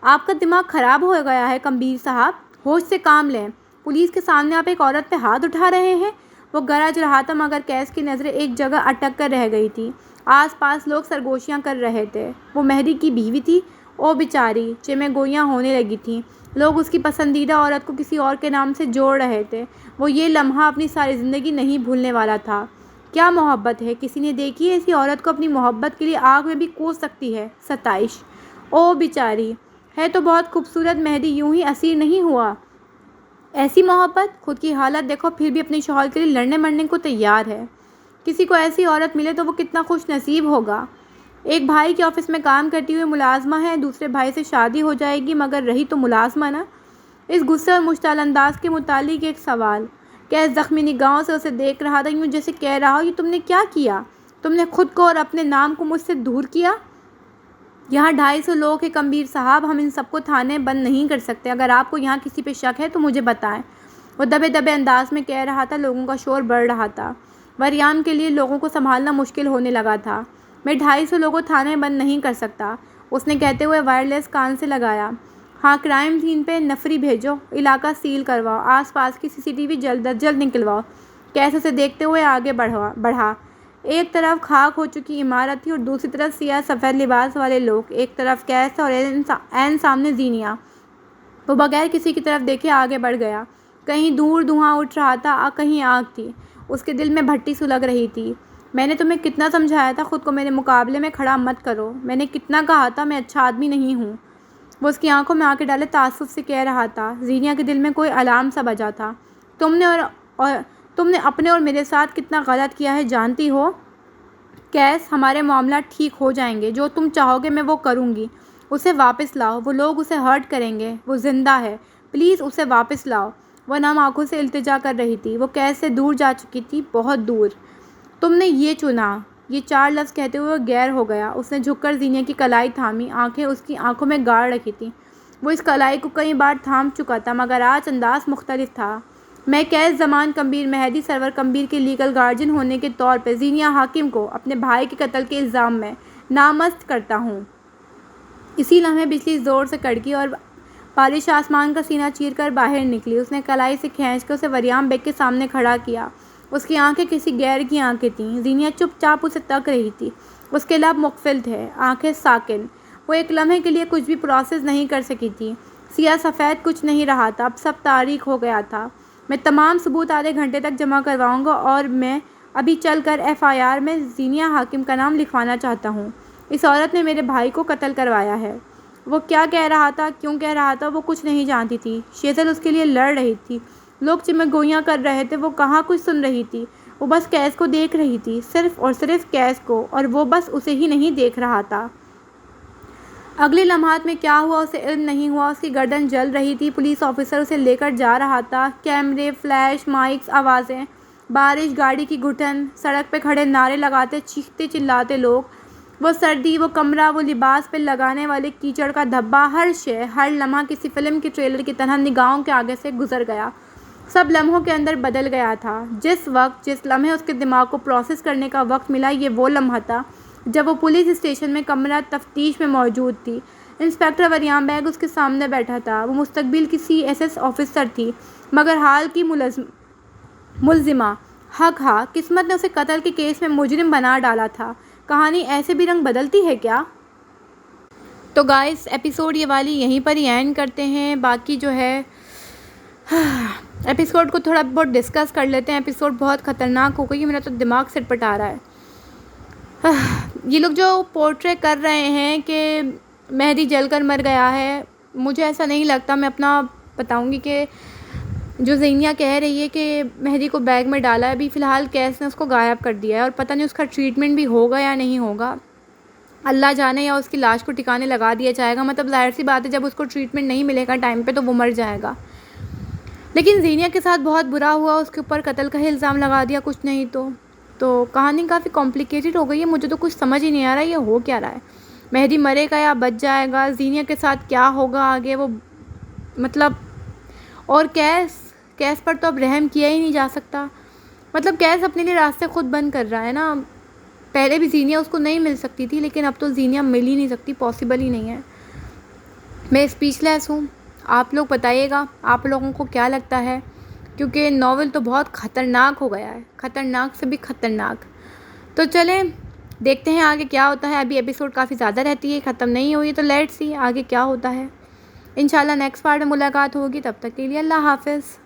آپ کا دماغ خراب ہو گیا ہے کمبیر صاحب، ہوش سے کام لیں۔ پولیس کے سامنے آپ ایک عورت پہ ہاتھ اٹھا رہے ہیں۔ وہ گرج رہا تھا مگر کیس کی نظریں ایک جگہ اٹک کر رہ گئی تھی۔ آس پاس لوگ سرگوشیاں کر رہے تھے۔ وہ مہدی کی بیوی تھی۔ او بیچاری، چمیں گوئیاں ہونے لگی تھیں۔ لوگ اس کی پسندیدہ عورت کو کسی اور کے نام سے جوڑ رہے تھے۔ وہ یہ لمحہ اپنی ساری زندگی نہیں بھولنے والا تھا۔ کیا محبت ہے! کسی نے دیکھی ہے ایسی عورت کو اپنی محبت کے لیے آگ میں بھی کود سکتی ہے؟ ستائش! او بیچاری! ہے تو بہت خوبصورت، مہدی یوں ہی اسیر نہیں ہوا۔ ایسی محبت! خود کی حالت دیکھو، پھر بھی اپنے شوہر کے لیے لڑنے مرنے کو تیار ہے۔ کسی کو ایسی عورت ملے تو وہ کتنا خوش نصیب ہوگا۔ ایک بھائی کے آفس میں کام کرتی ہوئی ملازمہ ہے، دوسرے بھائی سے شادی ہو جائے گی، مگر رہی تو ملازمہ نا۔ اس غصے اور مشتعل انداز کے متعلق ایک سوال۔ کیس زخمی نگاہوں سے اسے دیکھ رہا تھا، یوں جیسے کہہ رہا ہو، یہ تم نے کیا کیا؟ تم نے خود کو اور اپنے نام کو مجھ سے دور کیا۔ یہاں 250 لوگ ہیں کمبیر صاحب، ہم ان سب کو تھانے بند نہیں کر سکتے۔ اگر آپ کو یہاں کسی پہ شک ہے تو مجھے بتائیں۔ وہ دبے دبے انداز میں کہہ رہا تھا۔ لوگوں کا شور بڑھ رہا تھا۔ وریان کے لیے لوگوں کو سنبھالنا مشکل ہونے لگا تھا۔ میں 250 لوگوں تھانے بند نہیں کر سکتا، اس نے کہتے ہوئے وائرلیس کان سے لگایا۔ ہاں، کرائم سین پہ نفری بھیجو، علاقہ سیل کرواؤ، آس پاس کی CCTV جلد از جلد نکلواؤ۔ کیسے اسے دیکھتے ہوئے آگے بڑھا۔ ایک طرف خاک ہو چکی عمارت تھی اور دوسری طرف سیاہ سفید لباس والے لوگ۔ ایک طرف کیس اور عین سامنے زینیا۔ وہ بغیر کسی کی طرف دیکھے آگے بڑھ گیا۔ کہیں دور دھواں اٹھ رہا تھا، کہیں آگ تھی۔ اس کے دل میں بھٹی سلگ رہی تھی۔ میں نے تمہیں کتنا سمجھایا تھا خود کو میرے مقابلے میں کھڑا مت کرو۔ میں نے کتنا کہا تھا میں اچھا آدمی نہیں ہوں۔ وہ اس کی آنکھوں میں آنکھیں ڈالے تعصب سے کہہ رہا تھا۔ زینیا کے دل میں کوئی الارم سا بجا تھا۔ تم نے اپنے اور میرے ساتھ کتنا غلط کیا ہے جانتی ہو؟ کیس، ہمارے معاملات ٹھیک ہو جائیں گے، جو تم چاہو گے میں وہ کروں گی۔ اسے واپس لاؤ، وہ لوگ اسے ہرٹ کریں گے، وہ زندہ ہے، پلیز اسے واپس لاؤ۔ وہ نم آنکھوں سے التجا کر رہی تھی۔ وہ کیس سے دور جا چکی تھی، بہت دور۔ تم نے یہ چنا۔ یہ 4 لفظ کہتے ہوئے وہ غیر ہو گیا۔ اس نے جھک کر زینیا کی کلائی تھامی، آنکھیں اس کی آنکھوں میں گاڑ رکھی تھیں۔ وہ اس کلائی کو کئی بار تھام چکا تھا مگر آج انداز مختلف تھا۔ میں کیس زمان کمبیر، مہدی سرور کمبیر کے لیگل گارجین ہونے کے طور پہ زینیا حاکم کو اپنے بھائی کے قتل کے الزام میں نامزد کرتا ہوں۔ اسی لمحے بجلی زور سے کڑکی اور بارش آسمان کا سینہ چیر کر باہر نکلی۔ اس نے کلائی سے کھینچ کے اسے وریام بیگ کے سامنے کھڑا کیا۔ اس کی آنکھیں کسی غیر کی آنکھیں تھیں۔ زینیا چپ چاپ اسے تک رہی تھی۔ اس کے لب مقفل تھے، آنکھیں ساکن۔ وہ ایک لمحے کے لیے کچھ بھی پروسیس نہیں کر سکی تھی۔ سیاہ سفید کچھ نہیں رہا تھا، اب سب تاریک ہو گیا تھا۔ میں تمام ثبوت آدھے گھنٹے تک جمع کرواؤں گا اور میں ابھی چل کر FIR میں زینیا حاکم کا نام لکھوانا چاہتا ہوں۔ اس عورت نے میرے بھائی کو قتل کروایا ہے۔ وہ کیا کہہ رہا تھا، کیوں کہہ رہا تھا، وہ کچھ نہیں جانتی تھی۔ شیزل اس کے لیے لڑ رہی تھی، لوگ چمگوئیاں کر رہے تھے، وہ کہاں کچھ سن رہی تھی۔ وہ بس کیس کو دیکھ رہی تھی، صرف اور صرف کیس کو، اور وہ بس اسے ہی نہیں دیکھ رہا تھا۔ اگلے لمحات میں کیا ہوا اسے علم نہیں ہوا۔ اس کی گردن جل رہی تھی۔ پولیس آفیسر اسے لے کر جا رہا تھا۔ کیمرے، فلیش، مائکس، آوازیں، بارش، گاڑی کی گھٹن، سڑک پہ کھڑے نعرے لگاتے چیختے چلاتے لوگ، وہ سردی، وہ کمرہ، وہ لباس پہ لگانے والے کیچڑ کا دھبا، ہر شے، ہر لمحہ کسی فلم کے ٹریلر کی طرح نگاہوں کے آگے سے گزر گیا، سب لمحوں کے اندر بدل گیا تھا۔ جس لمحے اس کے دماغ کو پروسیس کرنے کا وقت ملا، یہ وہ لمحہ تھا جب وہ پولیس اسٹیشن میں کمرہ تفتیش میں موجود تھی۔ انسپکٹر وریام بیگ اس کے سامنے بیٹھا تھا۔ وہ مستقبل کی CSS آفیسر تھی مگر حال کی ملزمہ۔ حق ہاں، قسمت نے اسے قتل کے کیس میں مجرم بنا ڈالا تھا۔ کہانی ایسے بھی رنگ بدلتی ہے کیا؟ تو گائز، ایپیسوڈ یہ والی یہیں پر ہی اینڈ کرتے ہیں۔ باقی جو ہے ایپیسوڈ کو تھوڑا بہت ڈسکس کر لیتے ہیں۔ ایپیسوڈ بہت خطرناک ہو گئی، میرا تو دماغ سر پٹا رہا ہے۔ یہ لوگ جو پورٹرے کر رہے ہیں کہ مہدی جل کر مر گیا ہے، مجھے ایسا نہیں لگتا۔ میں اپنا بتاؤں گی کہ جو زینیا کہہ رہی ہے کہ مہدی کو بیگ میں ڈالا ہے، ابھی فی الحال کیس نے اس کو غائب کر دیا ہے اور پتہ نہیں اس کا ٹریٹمنٹ بھی ہوگا یا نہیں ہوگا، اللہ جانے، یا اس کی لاش کو ٹھکانے لگا دیا جائے گا۔ مطلب ظاہر سی بات ہے، جب اس کو ٹریٹمنٹ نہیں ملے گا ٹائم پہ تو وہ مر جائے گا۔ لیکن زینیا کے ساتھ بہت برا ہوا، اس کے اوپر قتل کا الزام لگا دیا کچھ نہیں تو کہانی کافی کمپلیکیٹڈ ہو گئی ہے. مجھے تو کچھ سمجھ ہی نہیں آ رہا یہ ہو کیا رہا ہے. مہدی مرے گا یا بچ جائے گا؟ زینیا کے ساتھ کیا ہوگا آگے؟ وہ مطلب اور کیس پر تو اب رحم کیا ہی نہیں جا سکتا. مطلب کیس اپنے لیے راستے خود بند کر رہا ہے نا. پہلے بھی زینیا اس کو نہیں مل سکتی تھی، لیکن اب تو زینیا مل ہی نہیں سکتی، پاسبل ہی نہیں ہے. میں اسپیچ لیس ہوں. آپ لوگ بتائیے گا آپ لوگوں کو کیا لگتا ہے، کیونکہ ناول تو بہت خطرناک ہو گیا ہے، خطرناک سے بھی خطرناک. تو چلیں دیکھتے ہیں آگے کیا ہوتا ہے. ابھی ایپیسوڈ کافی زیادہ رہتی ہے، ختم نہیں ہوئی، تو لیٹس سی آگے کیا ہوتا ہے. انشاءاللہ نیکسٹ پارٹ میں ملاقات ہوگی. تب تک کے لیے اللہ حافظ.